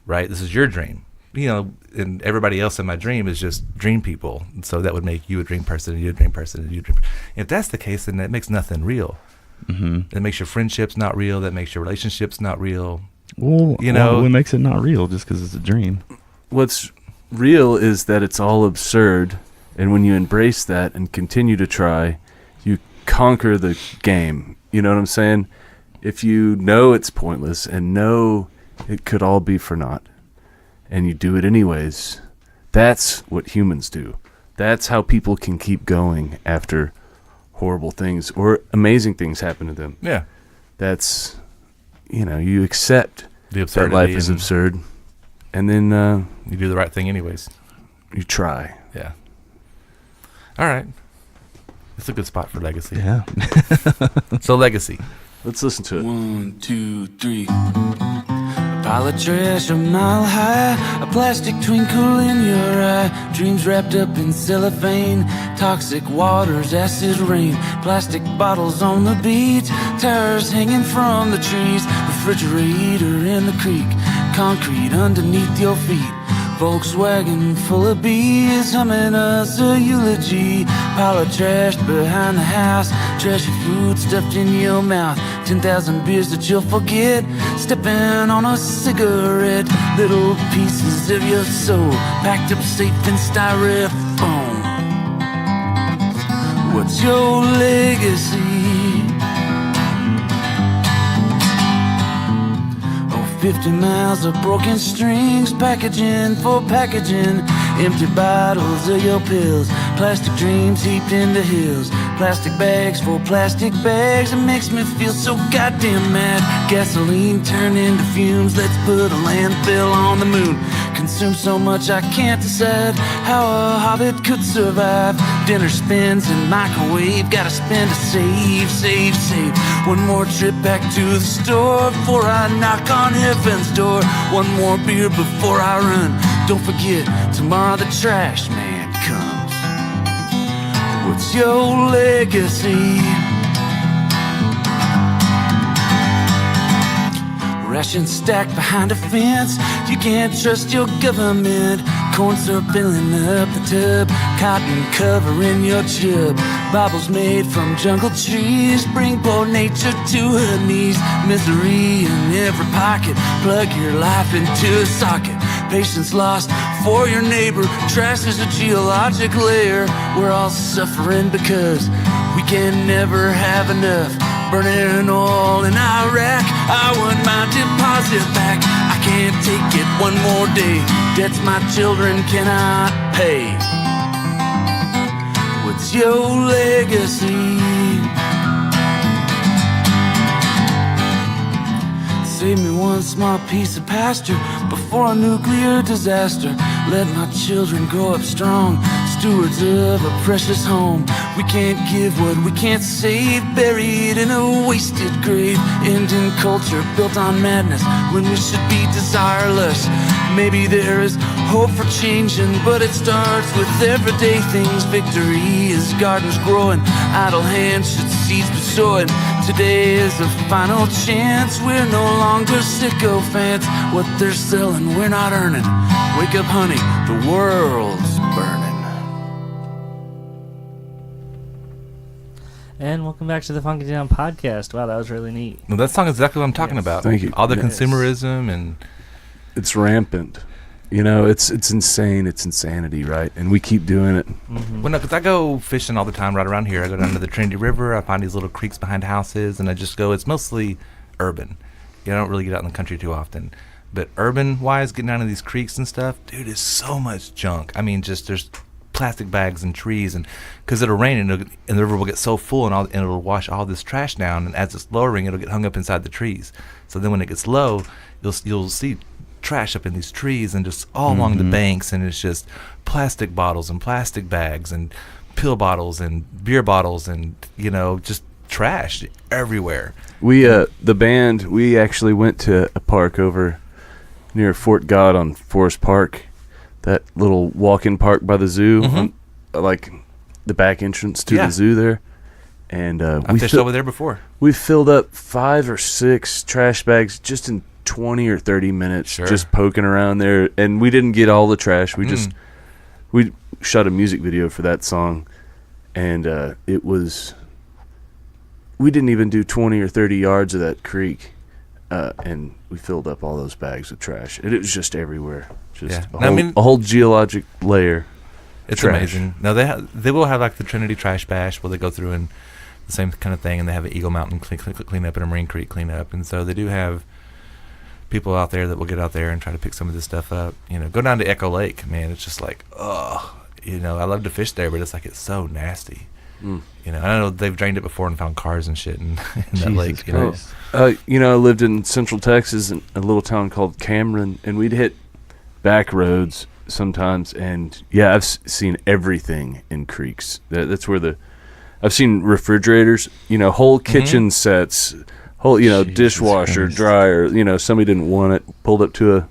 right? This is your dream, and everybody else in my dream is just dream people. And so that would make you a dream person, and you a dream person, and you a dream person. If that's the case, then that makes nothing real. That makes your friendships not real. That makes your relationships not real. Well, you know, what makes it not real just because it's a dream? What's real is that it's all absurd, and when you embrace that and continue to try, you conquer the game. You know what I'm saying? If you know it's pointless and know it could all be for naught, and you do it anyways, that's what humans do. That's how people can keep going after horrible things or amazing things happen to them. Yeah. That's, you accept The that life is absurd, and then you do the right thing anyways. you try. Yeah. All right. It's a good spot for Legacy. Yeah. So Legacy. Let's listen to it. 1, 2, 3. A pile of trash a mile high, a plastic twinkle in your eye, dreams wrapped up in cellophane, toxic waters, acid rain, plastic bottles on the beach, tires hanging from the trees, refrigerator in the creek, concrete underneath your feet, Volkswagen full of bees, humming us a eulogy, pile of trash behind the house, trashy food stuffed in your mouth, 10,000 beers that you'll forget, stepping on a cigarette, little pieces of your soul packed up safe in styrofoam. What's your legacy? 50 miles of broken strings, packaging for packaging, empty bottles of your pills, plastic dreams heaped into hills, plastic bags for plastic bags. It makes me feel so goddamn mad. Gasoline turned into fumes, let's put a landfill on the moon. Consume so much I can't decide how a hobbit could survive. Dinner spins in microwave, gotta spend to save. One more trip back to the store before I knock on heaven's door. One more beer before I run. Don't forget, tomorrow the trash man comes. What's your legacy? Rations stacked behind a fence, you can't trust your government. Corn syrup filling up the tub, cotton covering your chub, Bibles made from jungle trees, bring poor nature to her knees. Misery in every pocket, plug your life into a socket. Patience lost for your neighbor, trash is a geologic layer. We're all suffering because we can never have enough. Burning oil in Iraq, I want my deposit back. I can't take it one more day, debts my children cannot pay. What's your legacy? Save me one small piece of pasture before a nuclear disaster. Let my children grow up strong, stewards of a precious home. We can't give what we can't save, buried in a wasted grave. Indian culture built on madness when we should be desireless. Maybe there is hope for changing, but it starts with everyday things. Victory is gardens growing, idle hands should cease to sowing. Today is a final chance, we're no longer sycophants. What they're selling, we're not earning. Wake up, honey, the world's burning. And welcome back to the Fungi Girls podcast. Wow, that was really neat. Well, that song is exactly what I'm talking about. Thank you. All the Yes. consumerism and It's rampant. You know, it's insane. It's insanity, right? And we keep doing it. Mm-hmm. well, no, because I go fishing all the time right around here. I go down to the Trinity River. I find these little creeks behind houses, and I just go. It's mostly urban. I don't really get out in the country too often. But urban-wise, getting down to these creeks and stuff, dude, is so much junk. I mean, just there's plastic bags and trees, and because it'll rain and the river will get so full and it'll wash all this trash down. And as it's lowering, it'll get hung up inside the trees. So then when it gets low, you'll see trash up in these trees and just all along the banks, and it's just plastic bottles and plastic bags and pill bottles and beer bottles and just trash everywhere. We the band, we actually went to a park over near Fort God on Forest Park, that little walk-in park by the zoo, on, like the back entrance to the zoo there. And I fished over there before. We filled up 5 or 6 trash bags just in 20 or 30 minutes, just poking around there. And we didn't get all the trash. We just we shot a music video for that song, and it was we didn't even do 20 or 30 yards of that creek, and we filled up all those bags with trash. And it was just everywhere. Just a whole geologic layer. It's trash. amazing. Now they will have like the Trinity Trash Bash where they go through and the same kind of thing, and they have an Eagle Mountain clean up and a Marine Creek clean up, and so they do have people out there that will get out there and try to pick some of this stuff up. You know, go down to Echo Lake, man. It's just like, you know, I love to fish there, but it's like it's so nasty. You know, I know they've drained it before and found cars and shit in that lake. You know, you know, I lived in Central Texas in a little town called Cameron, and we'd hit back roads sometimes, and yeah, I've seen everything in creeks. That's where I've seen refrigerators, you know, whole kitchen sets, whole, you know, dishwasher, dryer, you know, somebody didn't want it, pulled up to a,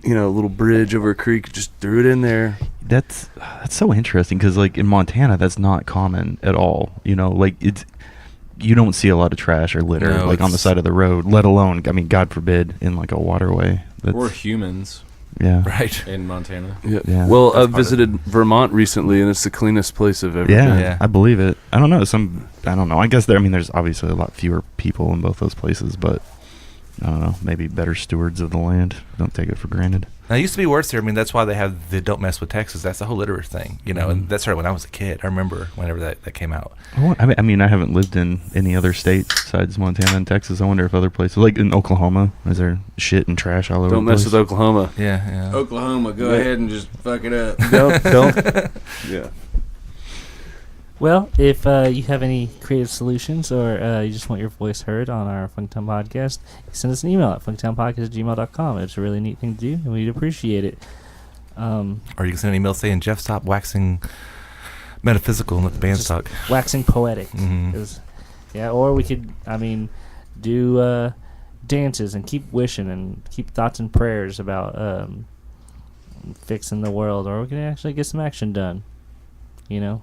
you know, little bridge over a creek, just threw it in there. That's so interesting because, like, in Montana, that's not common at all. You know, like, you don't see a lot of trash or litter, like, on the side of the road, let alone, I mean, God forbid, in, like, a waterway. Or humans. Yeah. right. In Montana. Yeah. Well, I visited Vermont recently, and it's the cleanest place I've ever been. Yeah, I believe it. I don't know. I don't know. I guess there's obviously a lot fewer people in both those places, but I don't know. Maybe better stewards of the land. Don't take it for granted. Now, it used to be worse here. I mean, that's why they have the Don't Mess with Texas. That's the whole litter thing, you know, and that started when I was a kid. I remember whenever that came out. I mean, I haven't lived in any other states besides Montana and Texas. I wonder if other places, like in Oklahoma, is there shit and trash all over Don't the mess place? with Oklahoma. Yeah. Oklahoma, go ahead and just fuck it up. Don't. Yeah. Well, if you have any creative solutions or you just want your voice heard on our Funktown podcast, send us an email at funktownpodcast@gmail.com. It's a really neat thing to do, and we'd appreciate it. Or you can send an email saying, Jeff, stop waxing metaphysical and let the band talk. Waxing poetic. Yeah, or we could, do dances and keep wishing and keep thoughts and prayers about fixing the world, or we can actually get some action done, you know?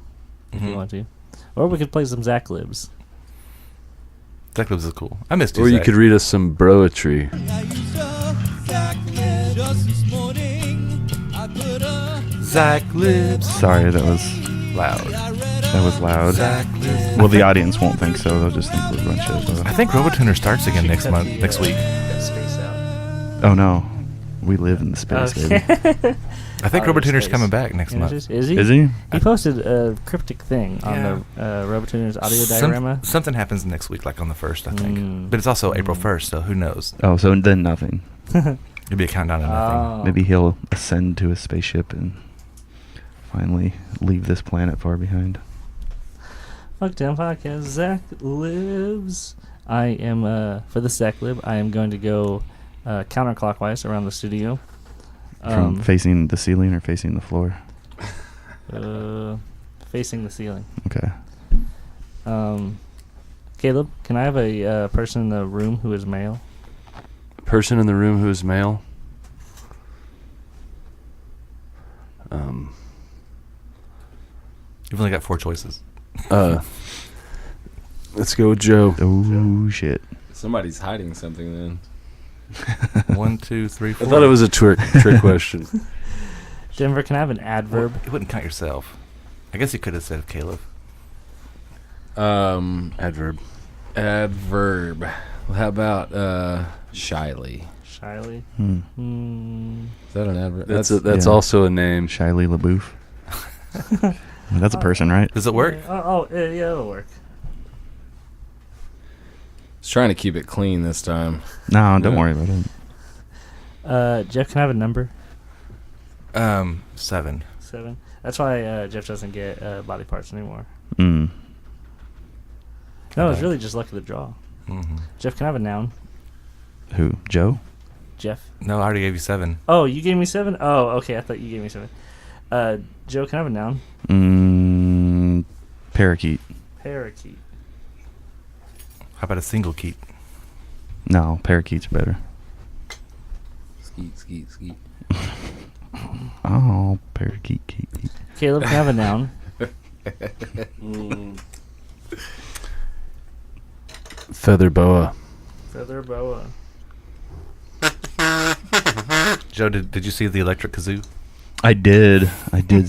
If you want to. Or we could play some Zach Libs. Zach Libs is cool. I missed you, Or you Zach. could read us some broetry. Zach Libs. Sorry, that was Loud. That was loud. Zach Libs. Well, the audience won't think so. They'll just think we're a bunch of... I think Robotuner starts again next week. Space out. Oh, no. We live in the space, baby. I think Outer Robotuner's space. coming back next month. Is he? Is he? He posted a cryptic thing on the Robotuner's audio diorama. Something happens next week, like on the 1st, I think. But it's also April 1st, so who knows? Oh, so then nothing. It'll be a countdown to nothing. Maybe he'll ascend to a spaceship and finally leave this planet far behind. Funktown Podcast, Zach Libs. I am, for the Zach Lib, I am going to go counterclockwise around the studio. From facing the ceiling or facing the floor? Facing the ceiling. Okay. Caleb, can I have a person in the room who is male? Person in the room who is male? You've only got 4 choices. Let's go with Joe. Oh, shit. Somebody's hiding something then. 1, 2, 3, 4. I thought it was a trick question. Denver, can I have an adverb? You wouldn't count yourself. I guess you could have said Caleb. Adverb. Adverb. Well, how about shyly? Shyly? Is that an adverb? That's also a name. Shiley LaBeouf. That's a person, right? Does it work? Yeah, it'll work. I was trying to keep it clean this time. No, don't worry about it. Jeff, can I have a number? 7. 7. That's why Jeff doesn't get body parts anymore. Mm. No, it's really just luck of the draw. Mm-hmm. Jeff, can I have a noun? Who? Joe? Jeff? No, I already gave you 7. Oh, you gave me 7? Oh, okay. I thought you gave me 7. Joe, can I have a noun? Parakeet. Parakeet. How about a single keep? No, parakeet's better. Skeet, skeet, skeet. Oh, parakeet, keet. Caleb, can I have a noun? Feather boa. Feather boa. Joe, did you see the electric kazoo? I did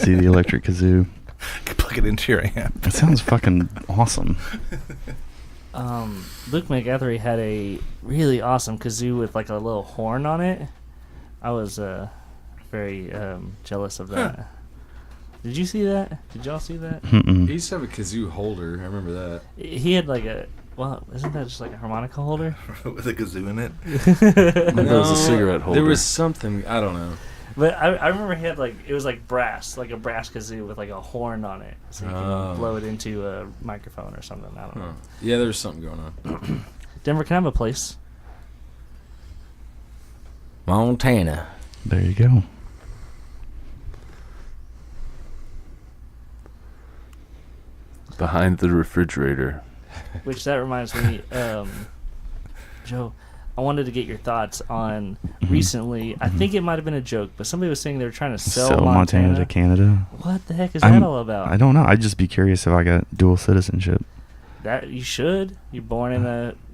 see the electric kazoo. Plug it into your amp. That sounds fucking awesome. Luke McGathery had a really awesome kazoo with like a little horn on it. I was very jealous of that. Did you see that? Did y'all see that? He used to have a kazoo holder. I remember that. He had like a, well, isn't that just like a harmonica holder? With a kazoo in it. That was a cigarette holder. There was something, I don't know. But I remember he had like, it was like brass, like a brass kazoo with like a horn on it, so you can blow it into a microphone or something. I don't know. Yeah, there was something going on. Denver, can I have a place? Montana. There you go. Behind the refrigerator. Which that reminds me, Joe, I wanted to get your thoughts on recently. I think it might have been a joke, but somebody was saying they were trying to sell Montana to Canada. What the heck is that all about? I don't know. I'd just be curious if I got dual citizenship. That you should. You're born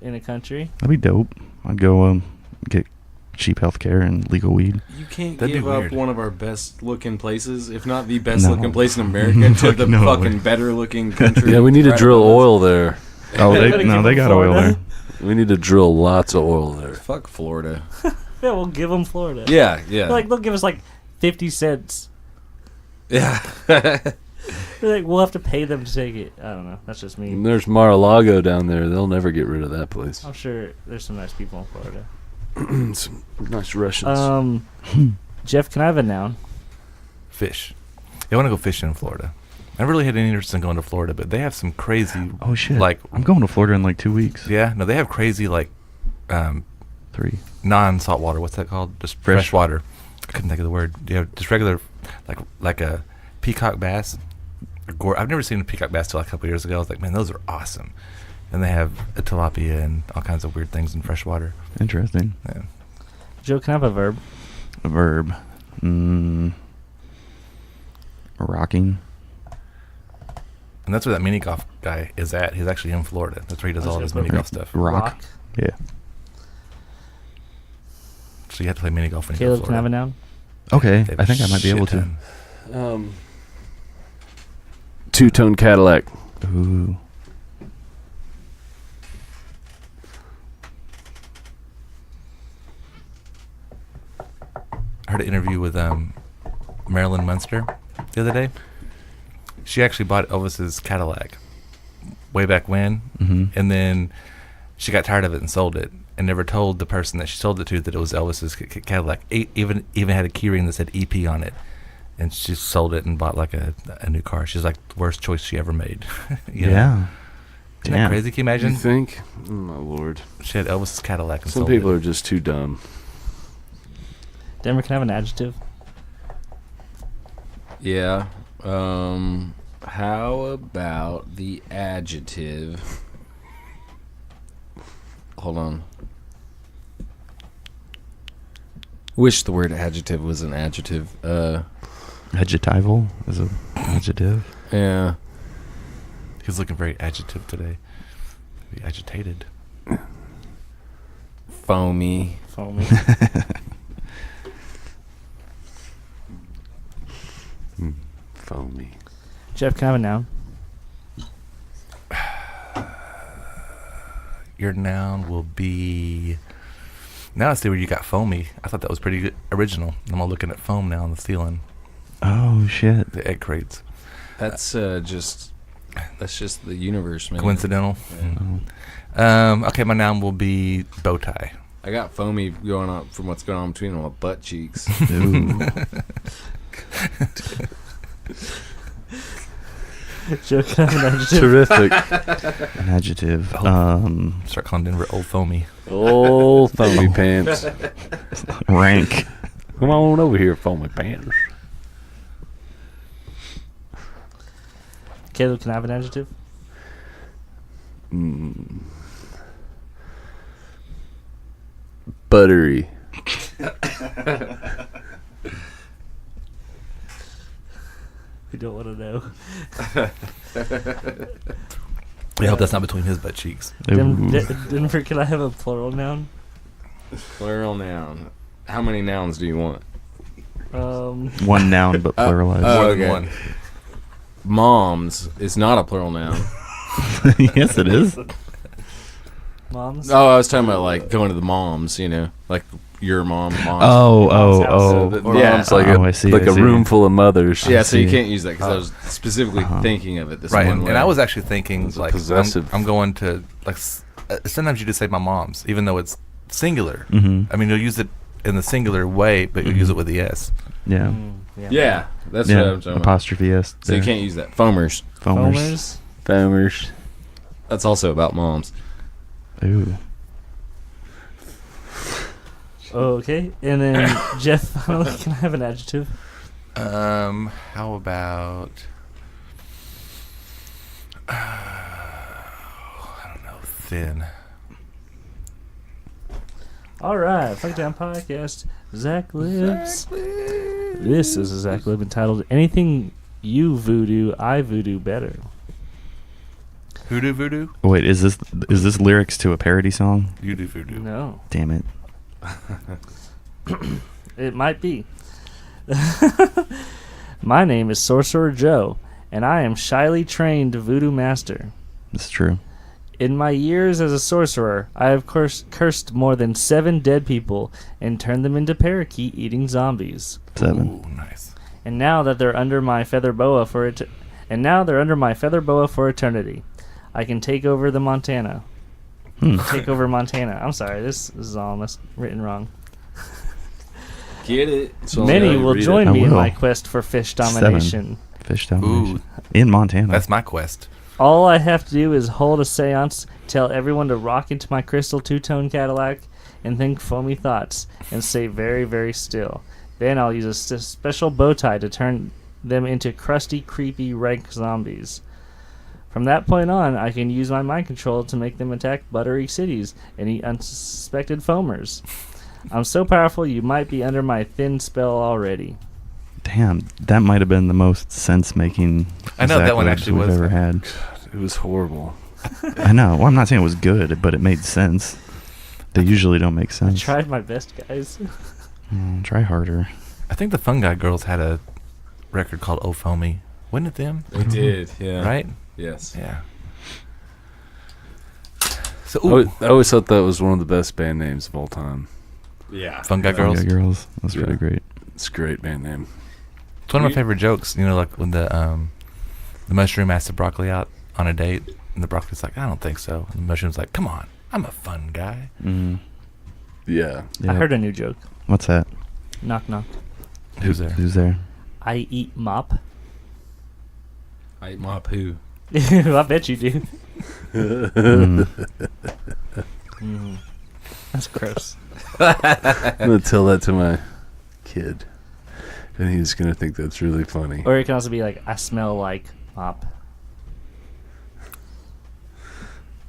in a country. That'd be dope. I'd go get cheap health care and legal weed. You can't That'd give be up weird. one of our best looking places, if not the best No. looking place in America, to the No fucking way. better looking country. Yeah, we need to right drill above us. oil there. Oh, They they got got oil Florida. there. We need to drill lots of oil there. Fuck Florida. Yeah, we'll give them Florida. Yeah, yeah. Like they'll give us like 50 cents. yeah. They're like, we'll have to pay them to take it. I don't know. That's just me. And there's Mar-a-Lago down there. They'll never get rid of that place. I'm sure there's some nice people in Florida. Some nice Russians. Jeff, can I have a noun? Fish. I want to go fishing in Florida. I never really had any interest in going to Florida, but they have some crazy. Oh shit! Like, I'm going to Florida in like 2 weeks. yeah, no, they have crazy like 3. non-salt water. What's that called? Just fresh water. I couldn't think of the word. You have just regular, like a peacock bass. I've never seen a peacock bass till like a couple years ago. I was like, man, those are awesome. And they have a tilapia and all kinds of weird things in fresh water. Interesting. Yeah. Joe, can I have a verb? A verb. Rocking. And that's where that mini golf guy is at. He's actually in Florida. That's where he does all his mini golf stuff. Rock. Yeah. So you have to play mini golf when you go to Caleb, can I have a Florida. noun? Okay. They have I think I might be shit able to. ton. Two-tone Cadillac. Ooh. I heard an interview with Marilyn Munster the other day. She actually bought Elvis's Cadillac way back when, and then she got tired of it and sold it, and never told the person that she sold it to that it was Elvis's Cadillac. Even had a keyring that said EP on it, and she sold it and bought like a new car. She's like the worst choice she ever made. You know? Yeah. Isn't that crazy? Can you You imagine? think? Oh, my lord. She had Elvis's Cadillac and Some sold people it. are just too dumb. Denver, can I have an adjective? Yeah. How about the adjective? Hold on. Wish the word adjective was an adjective. Adjectival is a adjective. Yeah. He's looking very adjective today. Be agitated. Foamy. Foamy. Foamy. Jeff, can I have a noun? Your noun will be. Now I see where you got foamy. I thought that was pretty good, original. I'm all looking at foam now on the ceiling. Oh shit. The egg crates. That's just the universe, man. Coincidental. Okay, my noun will be bow tie. I got foamy going on from what's going on between my butt cheeks. Ooh. Joe, can I have an adjective? Terrific. An adjective. Start calling Denver old foamy. Old foamy pants. Rank. Come on over here, foamy pants. Caleb, can I have an adjective? Buttery. We don't want to know. I hope that's not between his butt cheeks. Ooh. Denver, can I have a plural noun? Plural noun. How many nouns do you want? One noun, but pluralized. More than okay. one. Moms is not a plural noun. Yes, it is. Moms? Oh, I was talking about like going to the moms, you know, like your mom, moms. Oh. Yeah, it's like I see, a I see. room full of mothers. Yeah, so you see. can't use that because I was specifically thinking of it this Right, one way. and I was actually thinking It's a like possessive. I'm going to like sometimes you just say my mom's, even though it's singular. Mhm. I mean, you'll use it in the singular way, but you'll use it with the s. Yeah. Yeah, that's what Yeah. I'm talking about. Apostrophe S. So you there. can't use that. Foamers. Foamers. Foamers. That's also about moms. Ooh. Okay, and then Jeff, finally, can I have an adjective? How about I don't know, thin. All right, Funky Town Podcast, Zach Libs. This is a Zach Lib entitled "Anything You Voodoo, I Voodoo Better." Hoodoo voodoo? Wait, is this lyrics to a parody song? You do voodoo. No, Damn it. it might be. My name is Sorcerer Joe, and I am shyly trained voodoo master. It's true. In my years as a sorcerer, I have cursed more than 7 dead people and turned them into parakeet-eating zombies. 7. Ooh, nice. And now that they're under my feather boa for eternity, I can take over the Montana. Take over Montana. I'm sorry, this is all written wrong. Get it? Many will join I me in will. my quest for fish domination. Fish domination. Ooh, In Montana. that's my quest. All I have to do is hold a seance, tell everyone to rock into my crystal two-tone Cadillac, and think foamy thoughts, and stay very, very still. Then I'll use a special bow tie to turn them into crusty, creepy, rank zombies. From that point on, I can use my mind control to make them attack buttery cities and eat unsuspected foamers. I'm so powerful you might be under my thin spell already. Damn, that might have been the most sense-making I know, that Zach one Libs actually we've was. ever had. It was horrible. I know. Well, I'm not saying it was good, but it made sense. They usually don't make I sense. tried my best, guys. Try harder. I think the Fungi Girls had a record called Oh Foamy. Wasn't it them? They did, yeah. Right? Yes. Yeah. So, I always thought that was one of the best band names of all time. Yeah. Fungi Girls. Fungi Girls. That's Yeah. pretty great. It's a great band name. It's one of my favorite jokes. You know, like when the mushroom asked the broccoli out on a date, and the broccoli's like, "I don't think so." And the mushroom's like, "Come on, I'm a fun guy." Mm. Yeah. I heard a new joke. What's that? Knock, knock. Who's there? Who's there? I eat mop. I eat my poo. I bet you do. Mm. That's gross. I'm going to tell that to my kid. And he's going to think that's really funny. Or it can also be like, I smell like mop.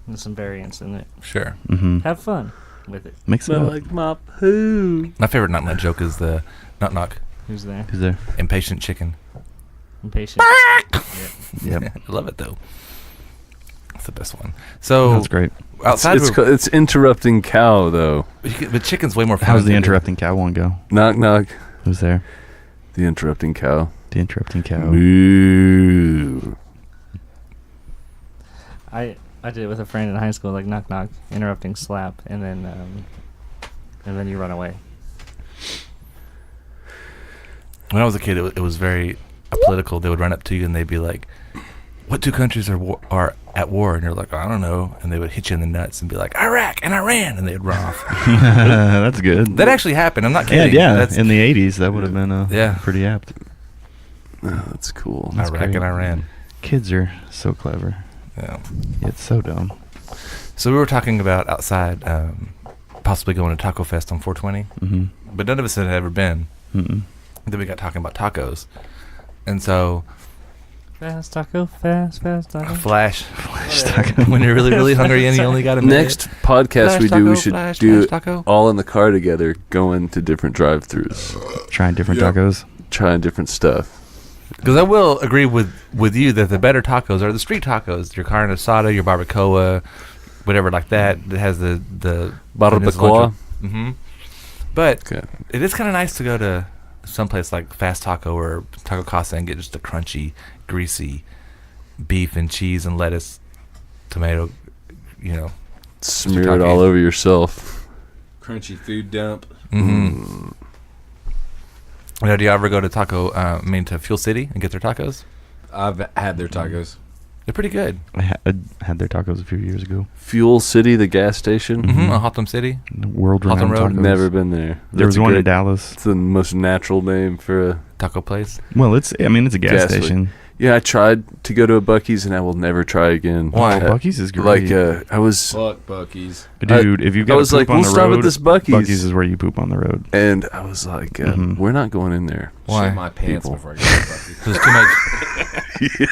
There's some variance in it. Sure. Mm-hmm. Have fun with it. Mix it up. mop who? My favorite knock knock joke is the knock knock Who's there? Who's there? impatient chicken. Impatient. Yep. I love it though. It's the best one. So That's great. outside, It's interrupting cow, though. but chicken's way more fun. How's the than- interrupting cow one go? Knock, knock. Who's there? The interrupting cow. The interrupting cow. Moo. I did it with a friend in high school, like knock knock, interrupting slap, and then you run away. When I was a kid, it was very political. They would run up to you and they'd be like, "What 2 countries are at war?" And you're like, "I don't know." And they would hit you in the nuts and be like, "Iraq and Iran," and they'd run off. That's good. That actually happened. I'm not Yeah, kidding. yeah. That's In the 80s, that would have been Yeah. pretty apt. Oh, that's cool. That's Iraq great. and Iran. Kids are so clever. Yeah. It's so dumb. So we were talking about outside, possibly going to Taco Fest on 420, Mm-hmm. but none of us had ever been. Mm-mm. Then we got talking about tacos, and so Fast taco, fast taco. Flash. taco. When you're really really hungry and you only got a minute. Next podcast Flash we do, taco, we should flash, do flash it taco. all in the car together, going to different drive-thrus, Trying different tacos. trying different stuff. Because I will agree with you that the better tacos are the street tacos. Your carne asada, your barbacoa, whatever like that. That has the Barbacoa. Mm-hmm. But Okay. it is kind of nice to go to someplace like Fast Taco or Taco Casa and get just a crunchy, greasy beef and cheese and lettuce, tomato, smear it all over yourself. Crunchy food dump. Mm-hmm. Do you ever go to to Fuel City and get their tacos? I've had their tacos. They're pretty good. I had their tacos a few years ago. Fuel City, the gas station. Mm-hmm. Hotham City. World-renowned Road. tacos. Never been there. There was one in Dallas. It's the most natural name for a Taco place. Well, it's a gas station. Yeah, I tried to go to a Buc-ee's and I will never try again. Why? Buc-ee's is great. I was... Fuck Buc-ee's. Dude, if you got to poop on the road, stop at this Buc-ee's. Buc-ee's is where you poop on the road. And I was like, we're not going in there. Why? Shit my pants People. before I go to Buc-ee's.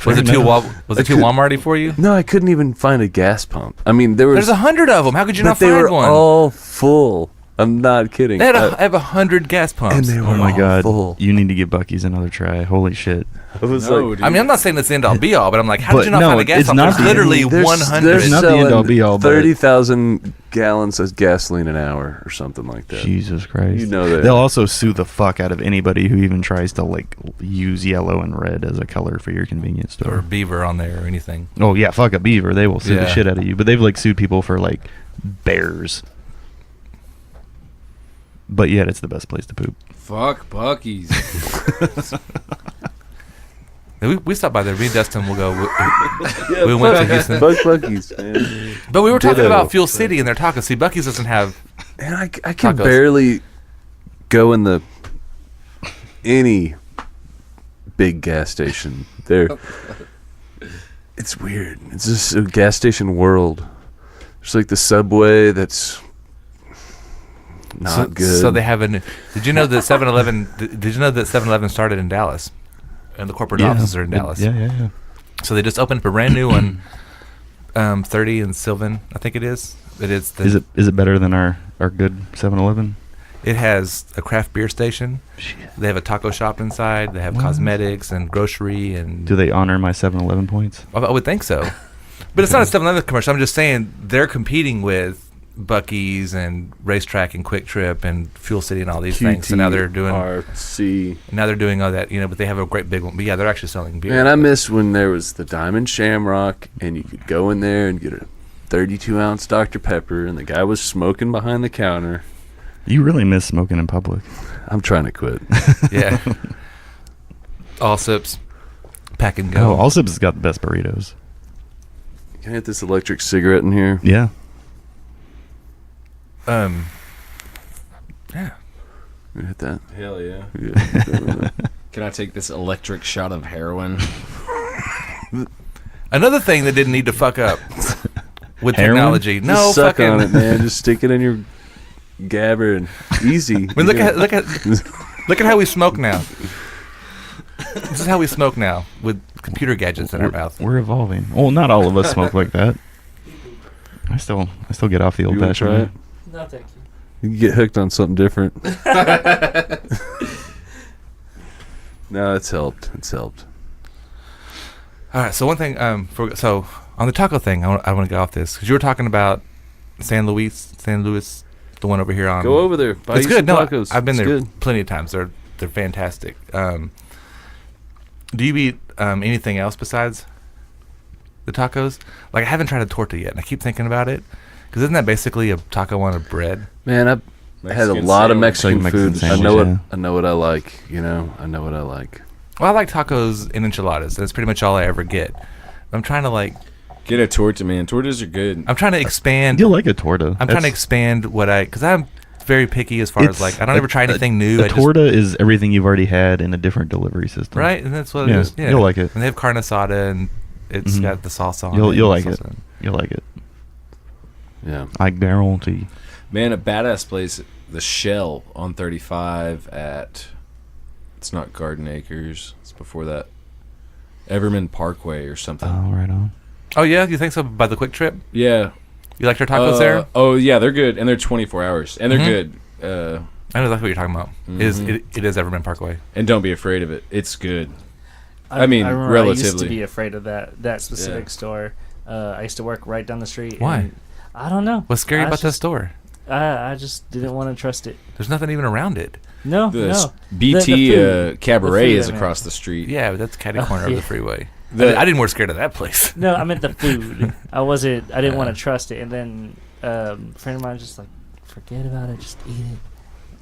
Was it too Walmarty for you? No, I couldn't even find a gas pump. I mean, there's 100 of them. How could you but not they find were one? all full. I'm not kidding. They have 100 gas pumps. And they were Oh my all god, full. you need to give Buc-ee's another try. Holy shit. I was No, like, dude. I mean, I'm not saying it's the end all be all, but I'm like, how But did you not no, find a gas it's pump? not There's literally the- 100. They're not the end all be all, but- 30,000 gallons of gasoline an hour or something like that. Jesus Christ. You know that. They'll also sue the fuck out of anybody who even tries to use yellow and red as a color for your convenience Or store. beaver on there or anything. Oh yeah, fuck a beaver. They will sue the Yeah. shit out of you. But they've sued people for bears. But yet it's the best place to poop. Fuck Buc-ee's. We stopped by there. Me and Dustin will go. We went to Houston. Fuck Buc-ee's, man. But we were talking Ditto. about Fuel City and their tacos. See, Buc-ee's doesn't have. And I can Tacos. barely go in any big gas station. It's weird. It's just a gas station world. There's the Subway that's not good. So they have a new. Did you know that 7-Eleven? Did you know that 7-Eleven started in Dallas, and the corporate offices are in Dallas? Yeah. So they just opened up a brand new one, 30 in Sylvan, I think it is. It is. Is it better than our good 7-Eleven? It has a craft beer station. Shit. They have a taco shop inside. They have What? cosmetics and grocery and. Do they honor my 7-Eleven points? I would think so, but it's not a 7-Eleven commercial. I'm just saying they're competing with Buc-ee's and Racetrack and Quick Trip and Fuel City and all these things. So now they're doing. RC. Now they're doing all that, but they have a great big one. But yeah, they're actually selling beer. Man, I miss when there was the Diamond Shamrock, and you could go in there and get a 32-ounce Dr. Pepper, and the guy was smoking behind the counter. You really miss smoking in public. I'm trying to quit. Yeah. All sips. Pack and Oh, go. Allsup's has got the best burritos. Can I hit this electric cigarette in here? Yeah. Yeah. Can I hit that? Hell yeah. Yeah. Can I take this electric shot of heroin? Another thing that didn't need to fuck up with Heroin? technology. No, Just suck fucking. on it, man. Just stick it in your gabber and easy. I mean, look at how we smoke now. This is how we smoke now with computer gadgets in our mouth. We're evolving. Well, not all of us smoke like that. I still get off the old You wanna try it? fashioned. No, thank you. You can get hooked on something different. No, it's helped. It's helped. All right. So one thing, on the taco thing, I want to get off this because you were talking about San Luis, the one over here on. Go over there. Buy It's you good. some No, tacos. I've been It's there good. plenty of times. They're fantastic. Do you eat anything else besides the tacos? I haven't tried a torta yet, and I keep thinking about it because isn't that basically a taco on a bread? Man, I've had a Mexican lot of sandwich. Mexican Like food. Mexican I know sandwich, I know what I like. I know what I like. Well, I like tacos and enchiladas. That's pretty much all I ever get. I'm trying to Get a torta, man. Tortas are good. I'm trying to expand. You'll like a torta. I'm trying to expand because I'm very picky as far as I don't ever try anything new. A torta is everything you've already had in a different delivery system. right, and that's what Yeah, it is. Yeah, you'll like it. And they have carne asada, and it's Mhm. got the sauce on. You'll like and it. salsa. You'll like it. Yeah. I guarantee. Man, a badass place, the Shell on 35 at, it's not Garden Acres, it's before that, Everman Parkway or something. Oh, right on. Oh yeah, you think so? By the Quick Trip, Yeah. you like their tacos there? Oh, yeah, they're good, and they're 24 hours, and they're Mhm. good. I know that's what you're talking about. It is Mhm. it is Everman Parkway? And don't be afraid of it. It's good. I mean, remember I used to relatively. be afraid of that specific Yeah. store. I used to work right down the street. Why? and I don't know. What's scary I about that just- store? I just didn't want to trust it. There's nothing even around it. No, The no. BT The food. Cabaret The food, is I mean. across the street. Yeah, but that's catty Oh, corner of yeah. the freeway. I didn't more scared of that place. No, I meant the food. I didn't want to trust it. And then a friend of mine was just like, forget about it. Just eat it.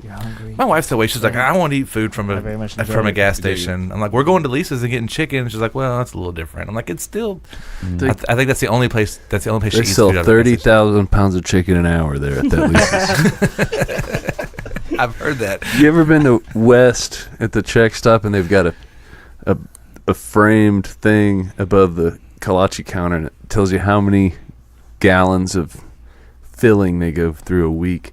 You're hungry. My wife's the way. She's like, I want to eat food from I very much a enjoy it. gas station. I'm like, we're going to Lisa's and getting chicken. She's like, well, that's a little different. I'm like, it's still. I think that's the only place. That's the only place she They eats sell food. 30,000 pounds of chicken an hour there at that Lisa's. I've heard that. You ever been to West at the check stop and they've got a framed thing above the kolache counter and it tells you how many gallons of filling they go through a week?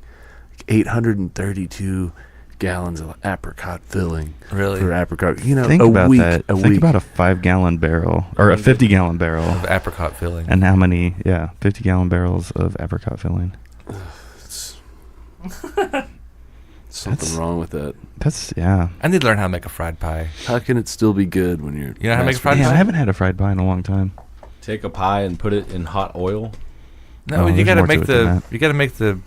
832 gallons of apricot filling. Really? For apricot. You know, Think a about week. that. A Think week. about a 5-gallon barrel or a 50-gallon barrel. Of apricot filling. And how many, 50-gallon barrels of apricot filling. Something wrong with that. That's, yeah. I need to learn how to make a fried pie. How can it still be good when you're... You know how to make a fried Man, pie? I haven't had a fried pie in a long time. Take a pie and put it in hot oil. No, Oh, you there's got to more to make it than that. you got to make the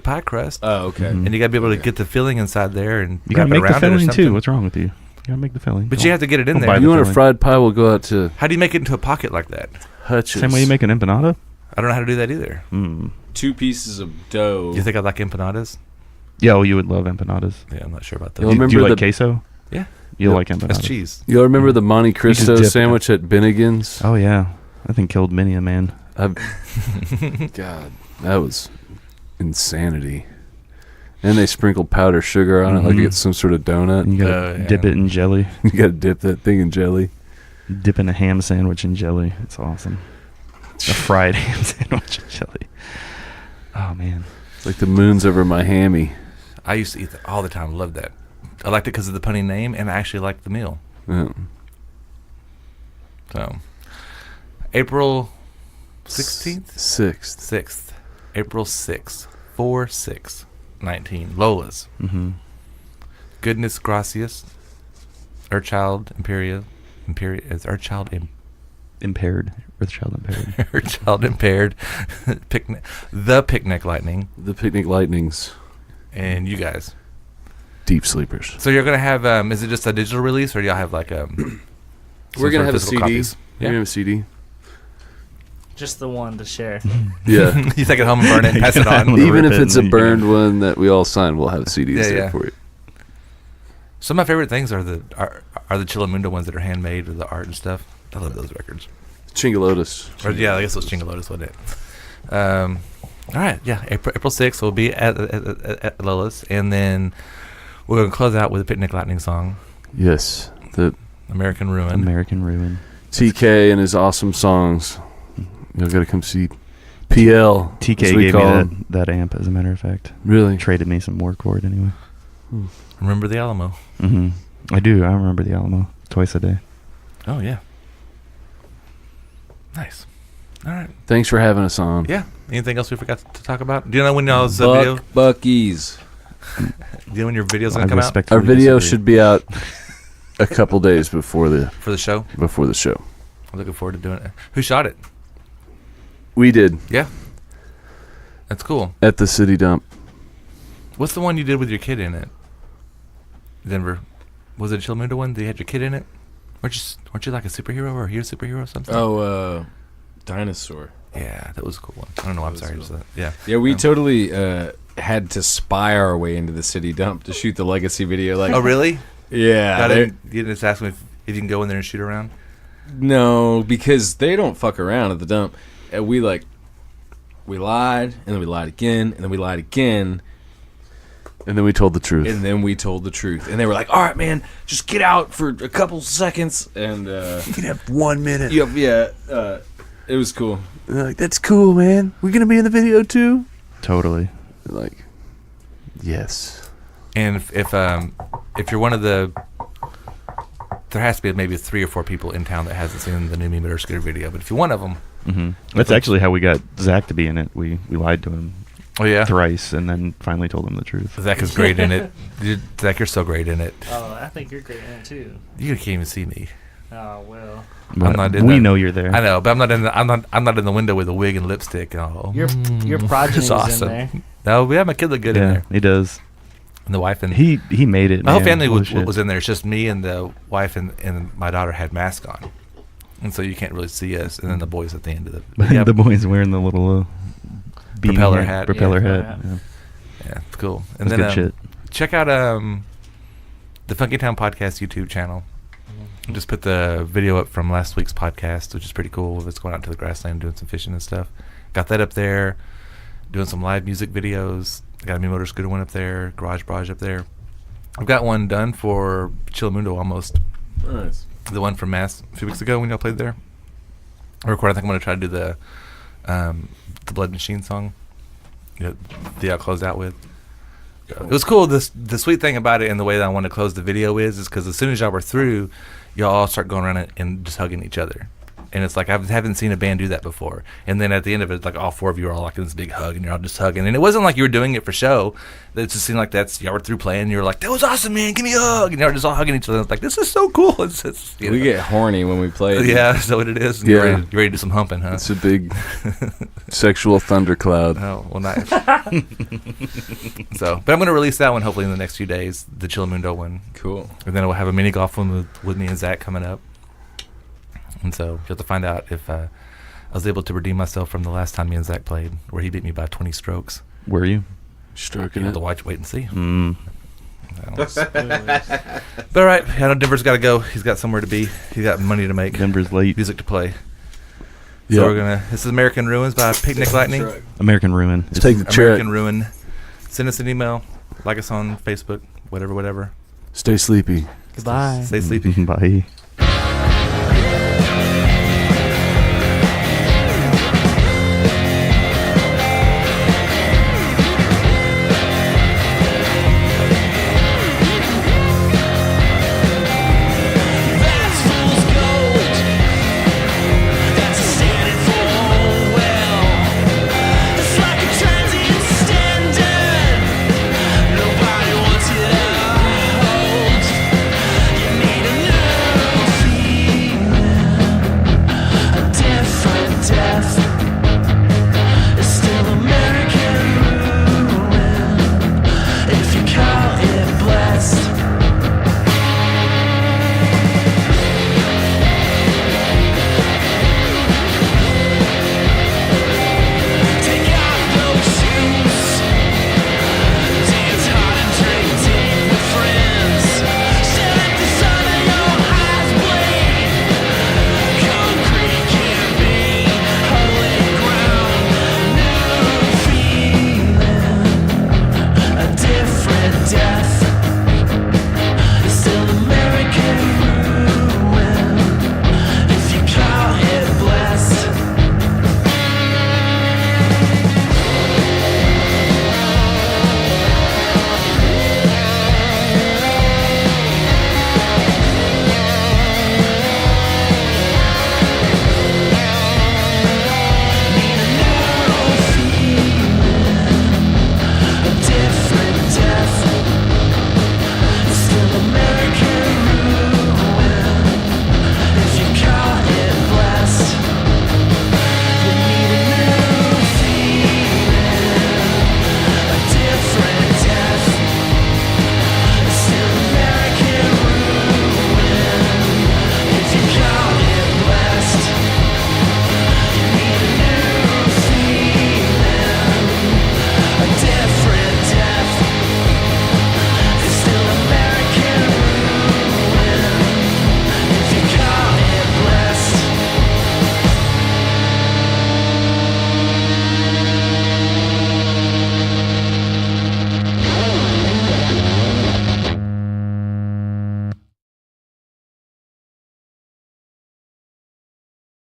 pie crust. Oh, okay. Mhm. And you got to be able to get the filling inside there and You gotta wrap it make the around it or filling too. something. What's wrong with you? You gotta make the filling. But you have to get it in Don't there. buy If the you want a filling. fried pie, we'll go out to How do you make it into a pocket like that? Hutch's. Same way you make an empanada? I don't know how to do that either. Mm. 2 pieces of dough. You think I like empanadas? Yeah, well, you would love empanadas. Yeah, I'm not sure about You'll those. Do remember you like the- queso? Yeah. You Yep. like empanadas? That's cheese. You remember the Monte just Cristo dip it. sandwich at Bennigan's? Oh, yeah. That thing killed many a man. God, that was insanity. And they sprinkled powdered sugar on it like Mhm. it's some sort of donut. And you gotta yeah. dip it in jelly. You gotta dip that thing in jelly. Dip in a ham sandwich in jelly. It's awesome. A fried ham sandwich in jelly. Oh, man. It's like the moon's over my hammy. I used to eat that all the time. Loved that. I liked it because of the punny name, and I actually liked the meal. Yeah. So, April 16th? 6th. 6th. April 6th. 4/6/19. Lola's. Mm-hmm. Goodness Gracias. Earthchild Imperial. Is Earthchild Impaired. Earthchild impaired. Earthchild Impaired. Picnic. The Picnic Lightning. The Picnic Lightnings. And you guys. Deep sleepers. So you're gonna have is it just a digital release or do y'all have like We're some gonna sort of have a physical CD. copies? We're gonna have a CD. Just the one to share. Yeah. You take it home and burn it and pass it on. Wanna Even rip if it it's a and you burned can- one that we all signed, we'll have CDs Yeah, there yeah. for you. Some of my favorite things are the Chillamundo ones that are handmade with the art and stuff. I love those records. Chingalotus. Or, yeah, I guess it was Chingalotus, wasn't it? All right, yeah, April 6th we'll be at Lola's, and then we're gonna close out with a Picnic Lightning song, Yes. The American Ruin. American Ruin. TK and his awesome songs. Y'all gotta come see PL. as TK we gave call me him. that amp, as a matter of fact. Really? Traded me some more chord anyway. Remember the Alamo? Mm-hmm. I do. I remember the Alamo twice a day. Oh yeah, nice. All right, Thanks for having us on. yeah. Anything else we forgot to talk about? Do you know when y'all's video? Buckies. Do you know when your video's I gonna come out respectfully Our video disagree. should be out a couple days before the for the show? show. I'm looking forward to doing it. Who shot it? We did Yeah, that's cool. at the city dump. What's the one you did with your kid in it? Denver. Was it a Chillamundo one? Did you have your kid in it? Weren't you like a superhero or a hero superhero or something? Oh, dinosaur. Yeah, that was a cool one. I don't know why I'm That sorry. was Just that. Yeah. Yeah, we totally had to spy our way into the city dump to shoot the legacy video. Like, Oh, really? yeah, I they- didn't, you didn't just ask me if you can go in there and shoot around? no, because they don't fuck around at the dump. And we lied, and then we lied again, and then we lied again, And then we told the truth. and then we told the truth. And they were like, "All right, man, just get out for a couple seconds." And you can have 1 minute. it was cool. They're like, that's cool, man. We're gonna be in the video too. Totally. Like, yes. And if you're one of the, there has to be maybe 3 or 4 people in town that hasn't seen the new Me Meter Scooter video. But if you're one of them, Mm-hmm. That's actually how we got Zach to be in it. We lied to him oh yeah, thrice and then finally told him the truth. Zach is great in it. Zach, you're so great in it. Oh, I think you're great in it too. You can't even see me. Oh well. But not in we that. know you're there. I know, but I'm not in the window with a wig and lipstick. Oh, Your progeny it's is awesome. in there. No, yeah, my kid looked good in Yeah, there. he does. And the wife and He made it. my whole man. family Holy was shit. in there. It's just me and the wife and my daughter had masks on. and so you can't really see us. And then the boys at the end of the The boys wearing the little propeller hat. Propeller Yeah, hat. yeah. Yeah, it's cool. And That's then good shit. check out the Funky Town Podcast YouTube channel. I just put the video up from last week's podcast, which is pretty cool. It's going out to the grassland, doing some fishing and stuff. Got that up there. Doing some live music videos. Got a new motor scooter one up there. Garage Barrage up there. I've got one done for Chillamundo almost. Nice. The one from Mass a few weeks ago when y'all played there. I think I'm going to try to do the Blood Machine song. The y'all closed out with. It was cool. The sweet thing about it and the way that I want to close the video is because as soon as y'all were through, y'all all start going around and just hugging each other. And it's like I haven't seen a band do that before. And then at the end of it, like all four of you are all like in this big hug, and you're all just hugging. And it wasn't like you were doing it for show. It just seemed like y'all were through playing. And you were like, "That was awesome, man! Give me a hug!" And y'all were just all hugging each other. It's like, this is so cool. It's We get horny when we play. yeah, that's what it is. Yeah. You're ready to do some humping, huh? It's a big sexual thundercloud. Oh, well, nice. But I'm going to release that one hopefully in the next few days, the Chillamundo one. Cool. And then we'll have a mini golf one with me and Zach coming up. And so you'll have to find out if I was able to redeem myself from the last time me and Zach played, where he beat me by 20 strokes. Were you? Stroking You have it. to wait and see. Mm. But all right, I know Denver's got to go. He's got somewhere to be. He's got money to make. Denver's late. Music to play. Yep. So we're gonna. This is American Ruins by Picnic Lightning. That's right. American Ruin. Let's take the check. American Ruin. Send us an email. Like us on Facebook. Whatever. Stay sleepy. Goodbye. Stay sleepy. Bye.